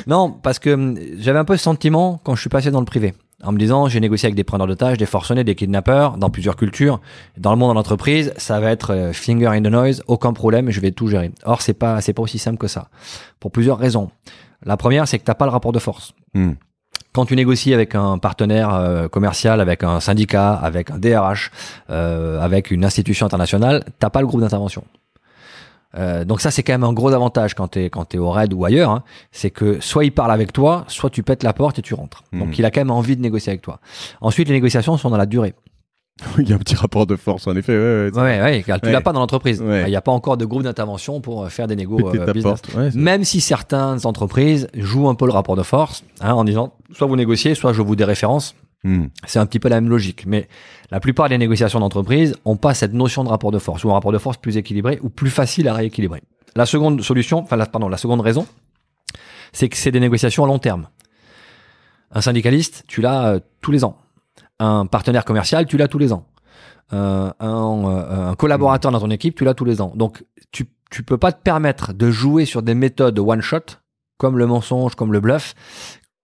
Non, parce que j'avais un peu ce sentiment quand je suis passé dans le privé, en me disant j'ai négocié avec des preneurs d'otages, des forcenés, des kidnappeurs, dans plusieurs cultures. Dans le monde de l'entreprise, ça va être finger in the noise, aucun problème, je vais tout gérer. Or c'est pas aussi simple que ça, pour plusieurs raisons. La première, c'est que t'as pas le rapport de force. Quand tu négocies avec un partenaire commercial, avec un syndicat, avec un DRH, avec une institution internationale, t'as pas le groupe d'intervention. Donc ça, c'est quand même un gros avantage quand t'es au raid ou ailleurs. C'est que soit il parle avec toi, soit tu pètes la porte et tu rentres. Donc il a quand même envie de négocier avec toi. Ensuite, les négociations sont dans la durée. Il y a un petit rapport de force, en effet. Car tu l'as pas dans l'entreprise. Il n'y a pas encore de groupe d'intervention pour faire des négos business. Même si certaines entreprises jouent un peu le rapport de force, en disant soit vous négociez, soit je vous déréférence. C'est un petit peu la même logique. Mais la plupart des négociations d'entreprise n'ont pas cette notion de rapport de force, ou un rapport de force plus équilibré ou plus facile à rééquilibrer. La seconde raison, c'est que c'est des négociations à long terme. Un syndicaliste, tu l'as tous les ans. Un partenaire commercial, tu l'as tous les ans. un collaborateur dans ton équipe, tu l'as tous les ans. Donc, tu peux pas te permettre de jouer sur des méthodes one shot, comme le mensonge, comme le bluff,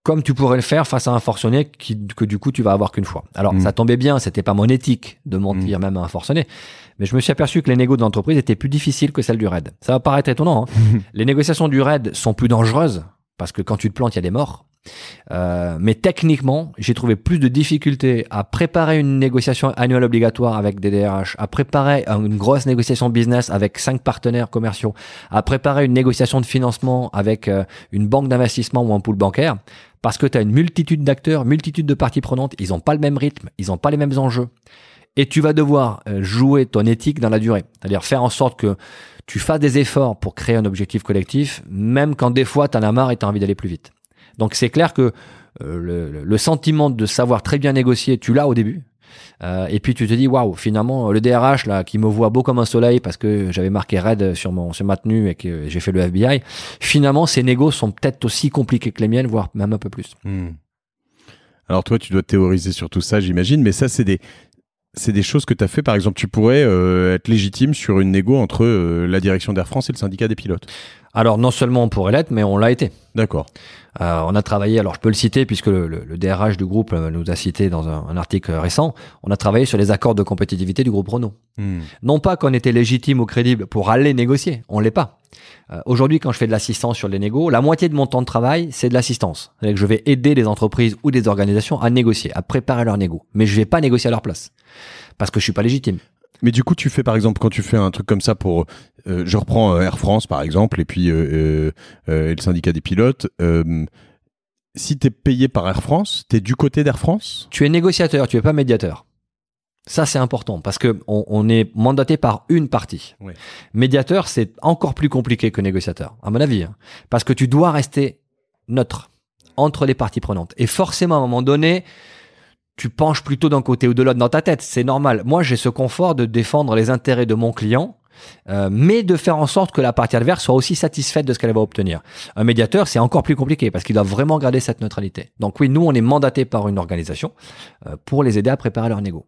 comme tu pourrais le faire face à un forcené que du coup tu vas avoir qu'une fois. Alors ça tombait bien, c'était pas mon éthique de mentir même à un forcené, mais je me suis aperçu que les négos de l'entreprise étaient plus difficiles que celles du raid. Ça va paraître étonnant, hein. Les négociations du raid sont plus dangereuses parce que quand tu te plantes, il y a des morts. Mais techniquement, j'ai trouvé plus de difficultés à préparer une négociation annuelle obligatoire avec des DRH, à préparer une grosse négociation business avec 5 partenaires commerciaux, à préparer une négociation de financement avec une banque d'investissement ou un pool bancaire, parce que tu as une multitude d'acteurs, multitude de parties prenantes, ils n'ont pas le même rythme, ils n'ont pas les mêmes enjeux. Et tu vas devoir jouer ton éthique dans la durée. C'est-à-dire faire en sorte que tu fasses des efforts pour créer un objectif collectif, même quand des fois tu en as marre et tu as envie d'aller plus vite. Donc c'est clair que le sentiment de savoir très bien négocier, tu l'as au début. Et puis tu te dis, waouh, finalement, le DRH là, qui me voit beau comme un soleil parce que j'avais marqué raid sur ma tenue et que j'ai fait le FBI, finalement, ces négos sont peut-être aussi compliqués que les miennes, voire même un peu plus. Alors toi, tu dois théoriser sur tout ça, j'imagine, mais ça, c'est des choses que tu as fait. Par exemple, tu pourrais être légitime sur une négo entre la direction d'Air France et le syndicat des pilotes. Alors, non seulement on pourrait l'être, mais on l'a été. D'accord. On a travaillé, alors je peux le citer puisque le DRH du groupe nous a cité dans un article récent, on a travaillé sur les accords de compétitivité du groupe Renault. Non pas qu'on était légitime ou crédible pour aller négocier, on l'est pas. Aujourd'hui, quand je fais de l'assistance sur les négos, la moitié de mon temps de travail, c'est de l'assistance. C'est-à-dire que je vais aider des entreprises ou des organisations à négocier, à préparer leurs négos. Mais je vais pas négocier à leur place parce que je suis pas légitime. Mais du coup, tu fais par exemple, quand tu fais un truc comme ça pour, je reprends Air France par exemple, et puis le syndicat des pilotes, si tu es payé par Air France, tu es du côté d'Air France ? Tu es négociateur, tu es pas médiateur. Ça, c'est important parce que on est mandaté par une partie. Oui. Médiateur, c'est encore plus compliqué que négociateur, à mon avis, hein, parce que tu dois rester neutre entre les parties prenantes. Et forcément, à un moment donné, tu penches plutôt d'un côté ou de l'autre dans ta tête. C'est normal. Moi, j'ai ce confort de défendre les intérêts de mon client, mais de faire en sorte que la partie adverse soit aussi satisfaite de ce qu'elle va obtenir. Un médiateur, c'est encore plus compliqué parce qu'il doit vraiment garder cette neutralité. Donc oui, nous, on est mandaté par une organisation pour les aider à préparer leur négo.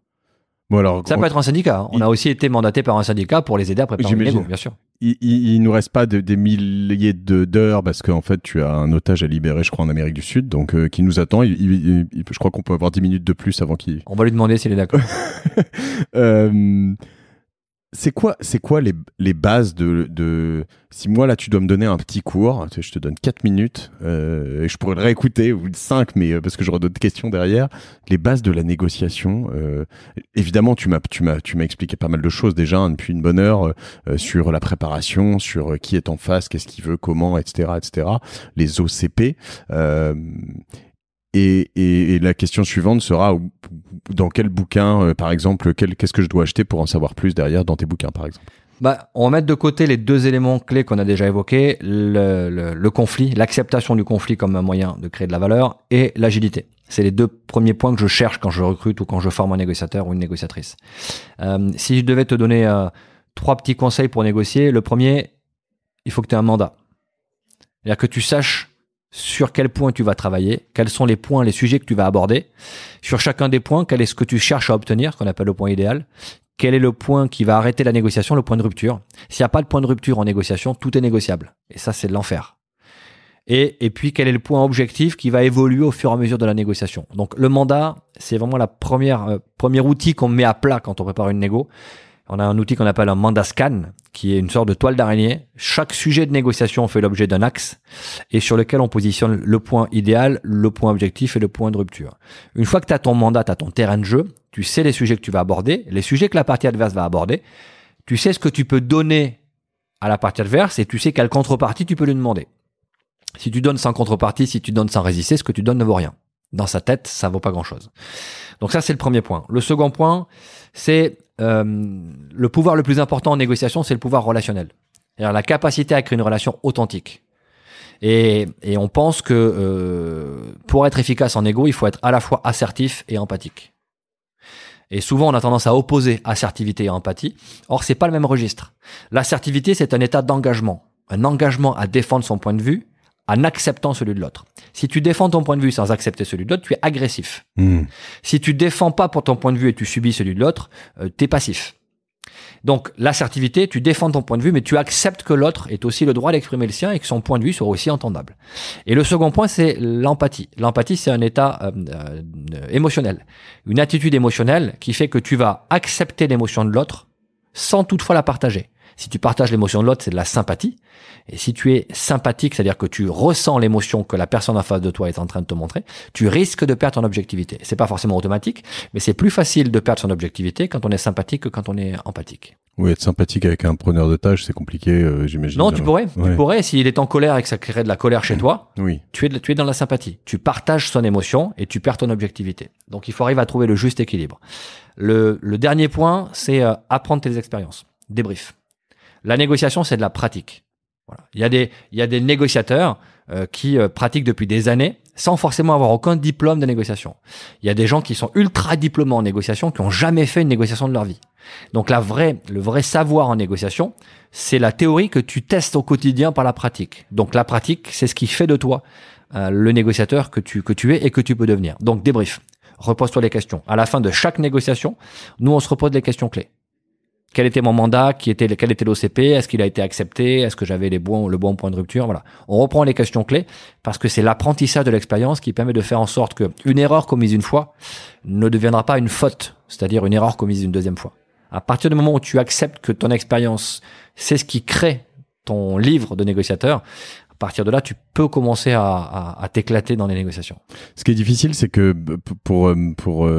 Bon, alors, ça peut être un syndicat. Hein. On a aussi été mandaté par un syndicat pour les aider à préparer leur négo, bien sûr. Il nous reste pas des milliers d'heures parce qu'en fait, tu as un otage à libérer, je crois, en Amérique du Sud, donc qui nous attend. Je crois qu'on peut avoir 10 minutes de plus avant qu'il... On va lui demander s'il est d'accord. C'est quoi les bases de... Si moi, là, tu dois me donner un petit cours, je te donne 4 minutes, et je pourrais le réécouter, ou 5, mais parce que j'aurai d'autres questions derrière. Les bases de la négociation, évidemment, tu m'as expliqué pas mal de choses déjà, hein, depuis une bonne heure, sur la préparation, sur qui est en face, qu'est-ce qu'il veut, comment, etc., etc. Les OCP. Et la question suivante sera dans quel bouquin, par exemple, qu'est-ce que je dois acheter pour en savoir plus derrière dans tes bouquins, par exemple? On va mettre de côté les deux éléments clés qu'on a déjà évoqués, le conflit, l'acceptation du conflit comme un moyen de créer de la valeur et l'agilité. C'est les deux premiers points que je cherche quand je recrute ou quand je forme un négociateur ou une négociatrice. Si je devais te donner 3 petits conseils pour négocier, le premier, il faut que tu aies un mandat. C'est-à-dire que tu saches sur quel point tu vas travailler, quels sont les points, les sujets que tu vas aborder. Sur chacun des points, quel est ce que tu cherches à obtenir, ce qu'on appelle le point idéal. Quel est le point qui va arrêter la négociation, le point de rupture. S'il n'y a pas de point de rupture en négociation, tout est négociable. Et ça, c'est de l'enfer. Et puis, quel est le point objectif qui va évoluer au fur et à mesure de la négociation. Donc, le mandat, c'est vraiment la premier outil qu'on met à plat quand on prépare une négo. On a un outil qu'on appelle un mandat scan, qui est une sorte de toile d'araignée. Chaque sujet de négociation fait l'objet d'un axe et sur lequel on positionne le point idéal, le point objectif et le point de rupture. Une fois que tu as ton mandat, tu as ton terrain de jeu, tu sais les sujets que tu vas aborder, les sujets que la partie adverse va aborder, tu sais ce que tu peux donner à la partie adverse et tu sais quelle contrepartie tu peux lui demander. Si tu donnes sans contrepartie, si tu donnes sans résister, ce que tu donnes ne vaut rien. Dans sa tête, ça vaut pas grand-chose. Donc ça, c'est le premier point. Le second point, c'est le pouvoir le plus important en négociation, c'est le pouvoir relationnel. C'est-à-dire la capacité à créer une relation authentique. Et on pense que pour être efficace en négo, il faut être à la fois assertif et empathique. Et souvent, on a tendance à opposer assertivité et empathie. Or, c'est pas le même registre. L'assertivité, c'est un état d'engagement. Un engagement à défendre son point de vue, en acceptant celui de l'autre. Si tu défends ton point de vue sans accepter celui de l'autre, tu es agressif. Si tu défends pas pour ton point de vue et tu subis celui de l'autre, tu es passif. Donc, l'assertivité, tu défends ton point de vue, mais tu acceptes que l'autre ait aussi le droit d'exprimer le sien et que son point de vue soit aussi entendable. Et le second point, c'est l'empathie. L'empathie, c'est un état émotionnel, une attitude émotionnelle qui fait que tu vas accepter l'émotion de l'autre sans toutefois la partager. Si tu partages l'émotion de l'autre, c'est de la sympathie. Et si tu es sympathique, c'est-à-dire que tu ressens l'émotion que la personne en face de toi est en train de te montrer, tu risques de perdre ton objectivité. C'est pas forcément automatique, mais c'est plus facile de perdre son objectivité quand on est sympathique que quand on est empathique. Oui, être sympathique avec un preneur de tâches, c'est compliqué, j'imagine. Non, tu pourrais, s'il est en colère et que ça crée de la colère chez toi, oui. tu es dans la sympathie. Tu partages son émotion et tu perds ton objectivité. Donc il faut arriver à trouver le juste équilibre. Le dernier point, c'est apprendre tes expériences. Débrief. La négociation, c'est de la pratique. Voilà. Il y a des négociateurs qui pratiquent depuis des années sans forcément avoir aucun diplôme de négociation. Il y a des gens qui sont ultra diplômés en négociation qui n'ont jamais fait une négociation de leur vie. Donc le vrai savoir en négociation, c'est la théorie que tu testes au quotidien par la pratique. Donc la pratique, c'est ce qui fait de toi le négociateur que tu es et que tu peux devenir. Donc débrief. Repose-toi les questions. À la fin de chaque négociation, nous on se repose les questions clés. Quel était mon mandat? Quel était l'OCP? Est-ce qu'il a été accepté? Est-ce que j'avais le bon point de rupture? Voilà. On reprend les questions clés parce que c'est l'apprentissage de l'expérience qui permet de faire en sorte qu'une erreur commise une fois ne deviendra pas une faute, c'est-à-dire une erreur commise une deuxième fois. À partir du moment où tu acceptes que ton expérience, c'est ce qui crée ton livre de négociateur, à partir de là, tu peux commencer à t'éclater dans les négociations. Ce qui est difficile, c'est que pour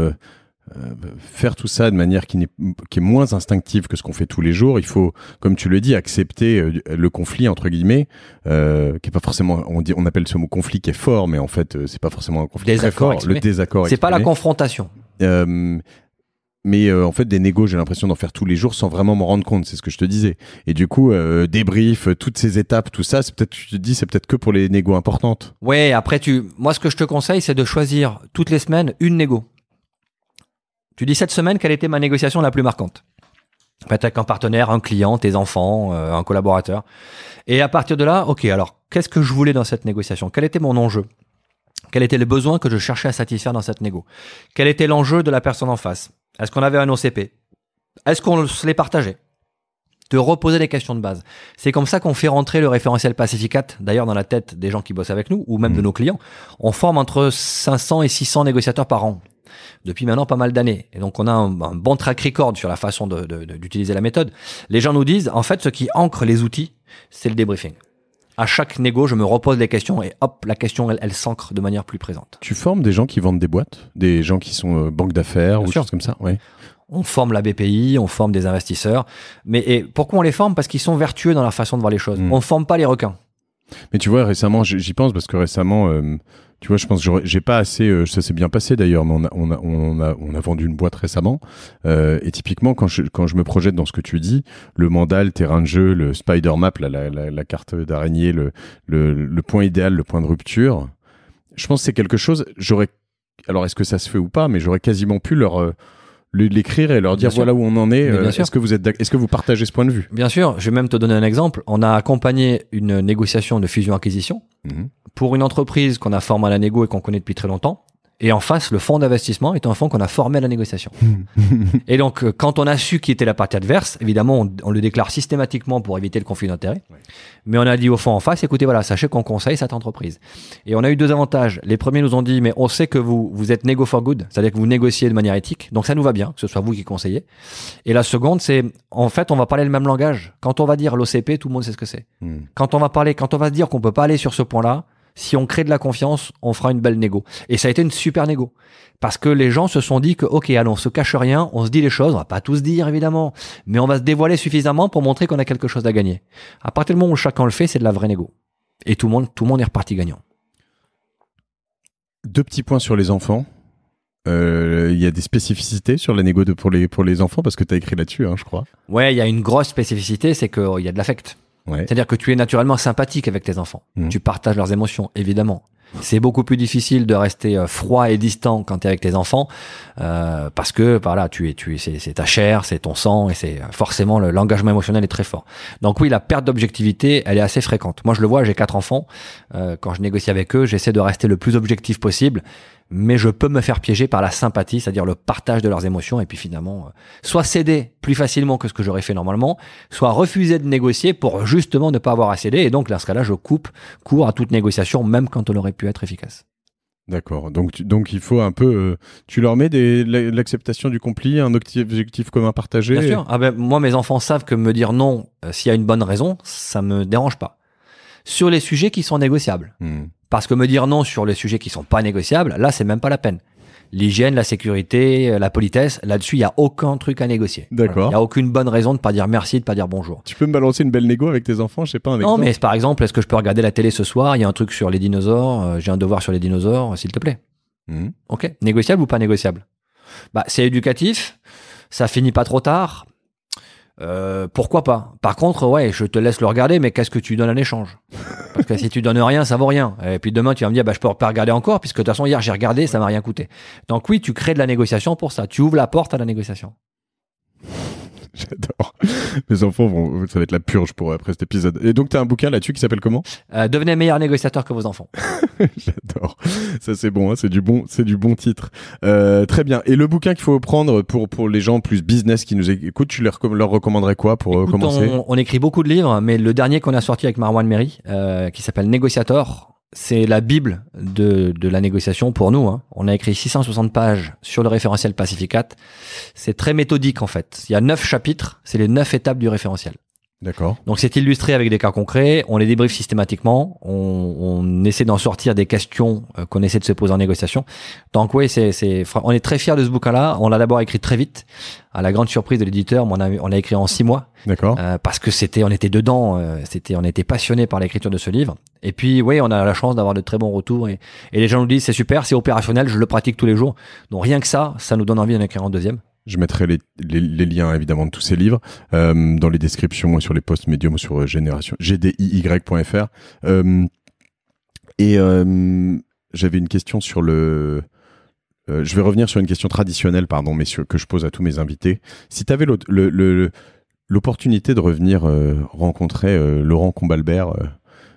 faire tout ça de manière qui est moins instinctive que ce qu'on fait tous les jours, il faut, comme tu le dis, accepter le conflit entre guillemets, qui est pas forcément, on appelle ce mot conflit qui est fort, mais en fait c'est pas forcément un conflit très fort. Le désaccord. C'est pas la confrontation. Mais en fait, des négos, j'ai l'impression d'en faire tous les jours sans vraiment m'en rendre compte. C'est ce que je te disais. Et du coup, débrief, toutes ces étapes, tout ça, c'est peut-être que pour les négos importantes. Ouais. Après, moi, ce que je te conseille, c'est de choisir toutes les semaines une négo. Tu dis cette semaine, quelle était ma négociation la plus marquante? Peut-être avec un partenaire, un client, tes enfants, un collaborateur. Et à partir de là, ok, alors, qu'est-ce que je voulais dans cette négociation? Quel était mon enjeu? Quel était le besoin que je cherchais à satisfaire dans cette négo? Quel était l'enjeu de la personne en face? Est-ce qu'on avait un OCP? Est-ce qu'on se les partageait? Te reposer des questions de base. C'est comme ça qu'on fait rentrer le référentiel Pacificat, d'ailleurs dans la tête des gens qui bossent avec nous, ou même de nos clients. On forme entre 500 et 600 négociateurs par an. Depuis maintenant pas mal d'années. Et donc, on a un bon track record sur la façon d'utiliser la méthode. Les gens nous disent, en fait, ce qui ancre les outils, c'est le débriefing. À chaque négo, je me repose les questions et hop, la question, elle s'ancre de manière plus présente. Tu formes des gens qui vendent des boîtes? Des gens qui sont banques d'affaires ou des choses comme ça? Ouais. On forme la BPI, on forme des investisseurs. Mais pourquoi on les forme? Parce qu'ils sont vertueux dans leur façon de voir les choses. On ne forme pas les requins. Mais tu vois, récemment, j'y pense parce que récemment... tu vois, je pense que j'ai pas assez. Ça s'est bien passé d'ailleurs, mais on a vendu une boîte récemment. Et typiquement, quand je me projette dans ce que tu dis, le mandat, le terrain de jeu, le spider map, la carte d'araignée, le point idéal, le point de rupture, je pense que c'est quelque chose. Alors, est-ce que ça se fait ou pas? Mais j'aurais quasiment pu l'écrire et leur dire voilà où on en est. Est-ce que vous partagez ce point de vue? Bien sûr. Je vais même te donner un exemple. On a accompagné une négociation de fusion-acquisition pour une entreprise qu'on a formée à la négo et qu'on connaît depuis très longtemps. Et en face, le fonds d'investissement est un fonds qu'on a formé à la négociation. Et donc, quand on a su qui était la partie adverse, évidemment, on le déclare systématiquement pour éviter le conflit d'intérêts. Ouais. Mais on a dit au fonds en face, écoutez, voilà, sachez qu'on conseille cette entreprise. Et on a eu deux avantages. Les premiers nous ont dit, mais on sait que vous êtes négo for good, c'est-à-dire que vous négociez de manière éthique. Donc, ça nous va bien, que ce soit vous qui conseillez. Et la seconde, c'est, en fait, on va parler le même langage. Quand on va dire l'OCP, tout le monde sait ce que c'est. Quand on va se dire qu'on peut pas aller sur ce point-là, si on crée de la confiance, on fera une belle négo. Et ça a été une super négo. Parce que les gens se sont dit que, ok, allons, on se cache rien, on se dit les choses, on va pas tout se dire évidemment, mais on va se dévoiler suffisamment pour montrer qu'on a quelque chose à gagner. À partir du moment où chacun le fait, c'est de la vraie négo. Et tout le monde est reparti gagnant. Deux petits points sur les enfants. Il y a des spécificités sur la négo pour les enfants, parce que tu as écrit là-dessus, je crois. Ouais, il y a une grosse spécificité, c'est qu'il y a de l'affect. Ouais. C'est-à-dire que tu es naturellement sympathique avec tes enfants. Tu partages leurs émotions, évidemment. C'est beaucoup plus difficile de rester froid et distant quand tu es avec tes enfants, parce que voilà, c'est ta chair, c'est ton sang, et c'est forcément l'engagement émotionnel est très fort. Donc oui, la perte d'objectivité, elle est assez fréquente. Moi, je le vois, j'ai 4 enfants. Quand je négocie avec eux, j'essaie de rester le plus objectif possible, mais je peux me faire piéger par la sympathie, c'est-à-dire le partage de leurs émotions, et puis finalement, soit céder plus facilement que ce que j'aurais fait normalement, soit refuser de négocier pour justement ne pas avoir à céder, et donc dans ce cas-là, je coupe court à toute négociation, même quand on aurait pu être efficace. D'accord. Donc il faut un peu... tu leur mets l'acceptation du conflit, un objectif commun partagé. Bien sûr. Ah ben, moi, mes enfants savent que me dire non, s'il y a une bonne raison, ça me dérange pas. Sur les sujets qui sont négociables. Parce que me dire non sur les sujets qui sont pas négociables, là, c'est même pas la peine. L'hygiène, la sécurité, la politesse, là-dessus, il y a aucun truc à négocier. D'accord. Il y a aucune bonne raison de pas dire merci, de pas dire bonjour. Tu peux me balancer une belle négo avec tes enfants, je sais pas, un exemple. Non, mais par exemple, est-ce que je peux regarder la télé ce soir? Il y a un truc sur les dinosaures, j'ai un devoir sur les dinosaures, s'il te plaît. Ok. Négociable ou pas négociable? Bah, c'est éducatif, ça finit pas trop tard. Pourquoi pas? Par contre, ouais, je te laisse le regarder, mais qu'est-ce que tu donnes en échange? Parce que si tu donnes rien, ça vaut rien. Et puis demain, tu vas me dire, bah, je peux pas regarder encore, puisque de toute façon, hier, j'ai regardé, ça m'a rien coûté. Donc oui, tu crées de la négociation pour ça. Tu ouvres la porte à la négociation. J'adore. Mes enfants ça va être la purge pour après cet épisode. Et donc, tu as un bouquin là-dessus qui s'appelle comment? Devenez meilleur négociateur que vos enfants. J'adore. Ça, c'est bon, hein, c'est du bon titre. Très bien. Et le bouquin qu'il faut prendre pour les gens plus business qui nous écoutent, tu leur recommanderais quoi pour commencer? On écrit beaucoup de livres, mais le dernier qu'on a sorti avec Marwan Méry, qui s'appelle Négociator, c'est la bible de la négociation pour nous. Hein. On a écrit 660 pages sur le référentiel Pacificat. C'est très méthodique en fait. Il y a 9 chapitres, c'est les 9 étapes du référentiel. D'accord. Donc c'est illustré avec des cas concrets, on les débriefe systématiquement, on essaie d'en sortir des questions qu'on essaie de se poser en négociation. Donc oui, on est très fiers de ce bouquin-là. On l'a d'abord écrit très vite, à la grande surprise de l'éditeur, on l'a écrit en 6 mois. D'accord. Parce que on était dedans, on était passionnés par l'écriture de ce livre. Et puis oui, on a la chance d'avoir de très bons retours et les gens nous disent c'est super, c'est opérationnel, je le pratique tous les jours. Donc rien que ça nous donne envie d'en écrire un deuxième. Je mettrai les liens évidemment de tous ces livres dans les descriptions sur les posts Medium ou sur gdiy.fr. J'avais une question sur je vais revenir sur une question traditionnelle, pardon, mais que je pose à tous mes invités. Si tu avais l'opportunité de revenir rencontrer Laurent Combalbert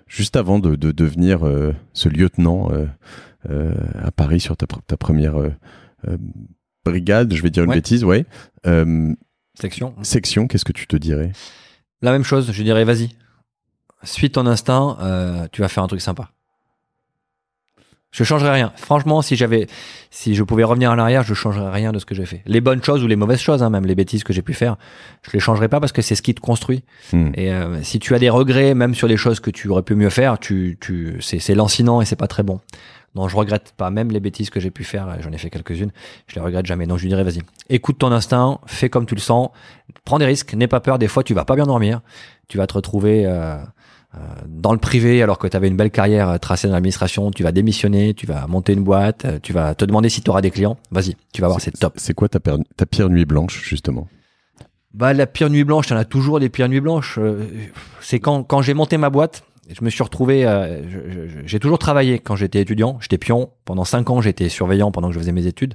juste avant de devenir ce lieutenant à Paris sur ta première brigade, je vais dire une bêtise, ouais. Section, qu'est-ce que tu te dirais? La même chose, je dirais vas-y. Suis ton instinct, tu vas faire un truc sympa. Je changerais rien. Franchement, si je pouvais revenir en arrière, je changerais rien de ce que j'ai fait. Les bonnes choses ou les mauvaises choses, hein, même les bêtises que j'ai pu faire, je les changerais pas parce que c'est ce qui te construit. Et si tu as des regrets, même sur les choses que tu aurais pu mieux faire, c'est lancinant et c'est pas très bon. Non, je regrette pas, même les bêtises que j'ai pu faire, j'en ai fait quelques-unes, je les regrette jamais. Donc je lui dirais vas-y, écoute ton instinct, fais comme tu le sens, prends des risques, n'aie pas peur, des fois tu vas pas bien dormir, tu vas te retrouver dans le privé alors que tu avais une belle carrière tracée dans l'administration, tu vas démissionner, tu vas monter une boîte, tu vas te demander si tu auras des clients, vas-y, tu vas voir, c'est top. C'est quoi ta pire nuit blanche justement? Bah la pire nuit blanche, t'en as toujours des pires nuits blanches, c'est quand j'ai monté ma boîte. Je me suis retrouvé, j'ai toujours travaillé quand j'étais étudiant, j'étais pion, pendant 5 ans j'étais surveillant pendant que je faisais mes études,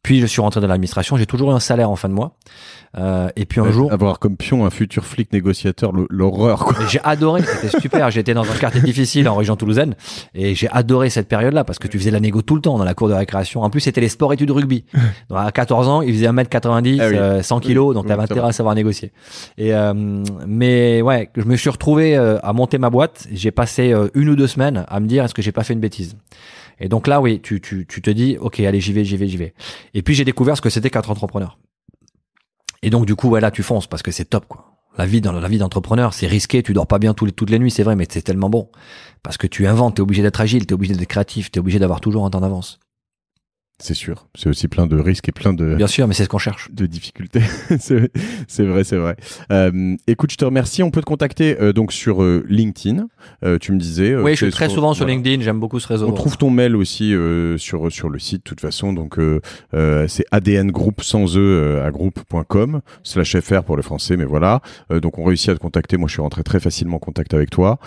puis je suis rentré dans l'administration, j'ai toujours eu un salaire en fin de mois, et puis un jour... Avoir comme pion un futur flic négociateur, l'horreur quoi. J'ai adoré, c'était super, j'étais dans un quartier difficile en région toulousaine, et j'ai adoré cette période-là, parce que tu faisais la négo tout le temps dans la cour de récréation, en plus c'était les sports études rugby, donc à 14 ans, il faisait 1m90, 100 kilos, donc t'avais intérêt à savoir négocier. Et, mais ouais, je me suis retrouvé à monter ma boîte. J'ai passé 1 ou 2 semaines à me dire est-ce que j'ai pas fait une bêtise. Et donc là, oui, tu te dis ok, allez, j'y vais. Et puis j'ai découvert ce que c'était qu'être entrepreneur. Et donc du coup, ouais, là tu fonces parce que c'est top quoi. La vie d'entrepreneur, c'est risqué, tu dors pas bien toutes les nuits, c'est vrai, mais c'est tellement bon parce que tu inventes, t'es obligé d'être agile, t'es obligé d'être créatif, t'es obligé d'avoir toujours un temps d'avance. C'est sûr. C'est aussi plein de risques et plein de... Bien sûr, mais c'est ce qu'on cherche. De difficultés. c'est vrai. Écoute, je te remercie. On peut te contacter donc sur LinkedIn. Tu me disais... oui, je suis très souvent sur LinkedIn. J'aime beaucoup ce réseau. On trouve ton mail aussi sur le site, de toute façon. Donc, c'est ADN Group sans E à groupe.com /fr pour les Français. Mais voilà. Donc, on réussit à te contacter. Moi, je suis rentré très facilement en contact avec toi.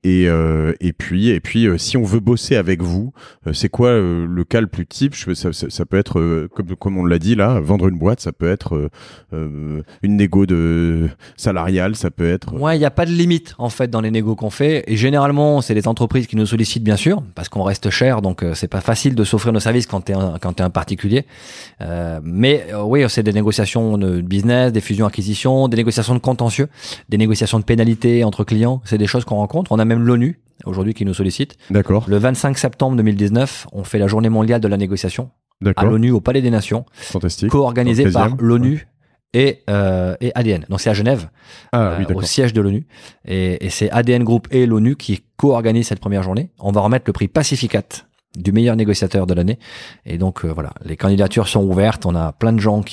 Et puis, si on veut bosser avec vous, c'est quoi le cas le plus type? Ça peut être, comme on l'a dit là, vendre une boîte, ça peut être une négo de salariale, ça peut être... Ouais, il n'y a pas de limite en fait dans les négos qu'on fait. Et généralement, c'est les entreprises qui nous sollicitent bien sûr, parce qu'on reste cher, donc c'est pas facile de s'offrir nos services quand t'es un particulier. Mais oui, c'est des négociations de business, des fusions-acquisitions, des négociations de contentieux, des négociations de pénalités entre clients. C'est des choses qu'on rencontre. On a même l'ONU aujourd'hui qui nous sollicite. D'accord. Le 25 septembre 2019, on fait la journée mondiale de la négociation à l'ONU, au Palais des Nations. Fantastique. Co-organisée par l'ONU et ADN. Donc c'est à Genève, au siège de l'ONU. Et c'est ADN Group et l'ONU qui co-organisent cette première journée. On va remettre le prix Pacificat du meilleur négociateur de l'année. Et donc voilà, les candidatures sont ouvertes. On a plein de gens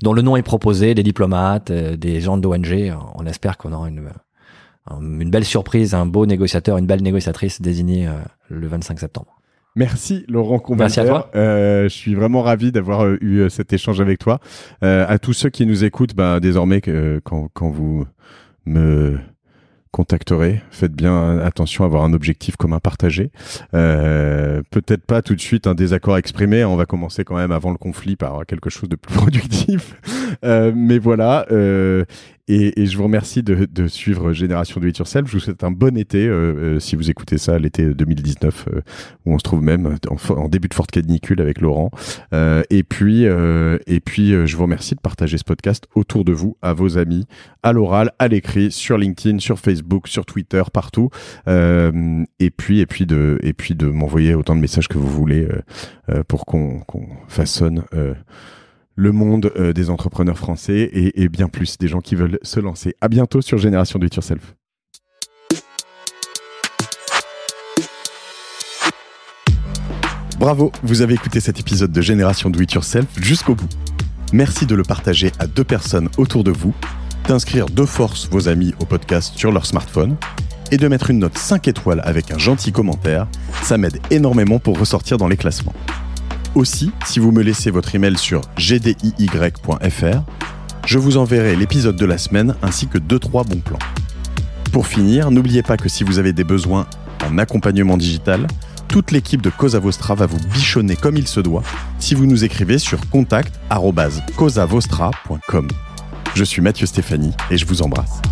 dont le nom est proposé, des diplomates, des gens d'ONG. On espère qu'on aura une belle surprise, un beau négociateur, une belle négociatrice désignée le 25 septembre. Merci Laurent Combander. Merci à toi. Je suis vraiment ravi d'avoir eu cet échange avec toi. À tous ceux qui nous écoutent, désormais, quand vous me contacterez, faites bien attention à avoir un objectif commun partagé. Peut-être pas tout de suite un désaccord exprimé. On va commencer quand même avant le conflit par quelque chose de plus productif. Mais voilà. Et je vous remercie de suivre Génération Do It Yourself. Je vous souhaite un bon été, si vous écoutez ça, l'été 2019, où on se trouve même en début de forte canicule avec Laurent. Et puis, je vous remercie de partager ce podcast autour de vous, à vos amis, à l'oral, à l'écrit, sur LinkedIn, sur Facebook, sur Twitter, partout. Et puis de m'envoyer autant de messages que vous voulez pour qu'on façonne le monde des entrepreneurs français et bien plus des gens qui veulent se lancer. À bientôt sur Génération Do It Yourself. Bravo, vous avez écouté cet épisode de Génération Do It Yourself jusqu'au bout. Merci de le partager à 2 personnes autour de vous, d'inscrire de force vos amis au podcast sur leur smartphone et de mettre une note 5 étoiles avec un gentil commentaire. Ça m'aide énormément pour ressortir dans les classements. Aussi, si vous me laissez votre email sur gdiy.fr, je vous enverrai l'épisode de la semaine ainsi que 2-3 bons plans. Pour finir, n'oubliez pas que si vous avez des besoins en accompagnement digital, toute l'équipe de Cosa Vostra va vous bichonner comme il se doit si vous nous écrivez sur contact@cosavostra.com. Je suis Mathieu Stéphanie et je vous embrasse.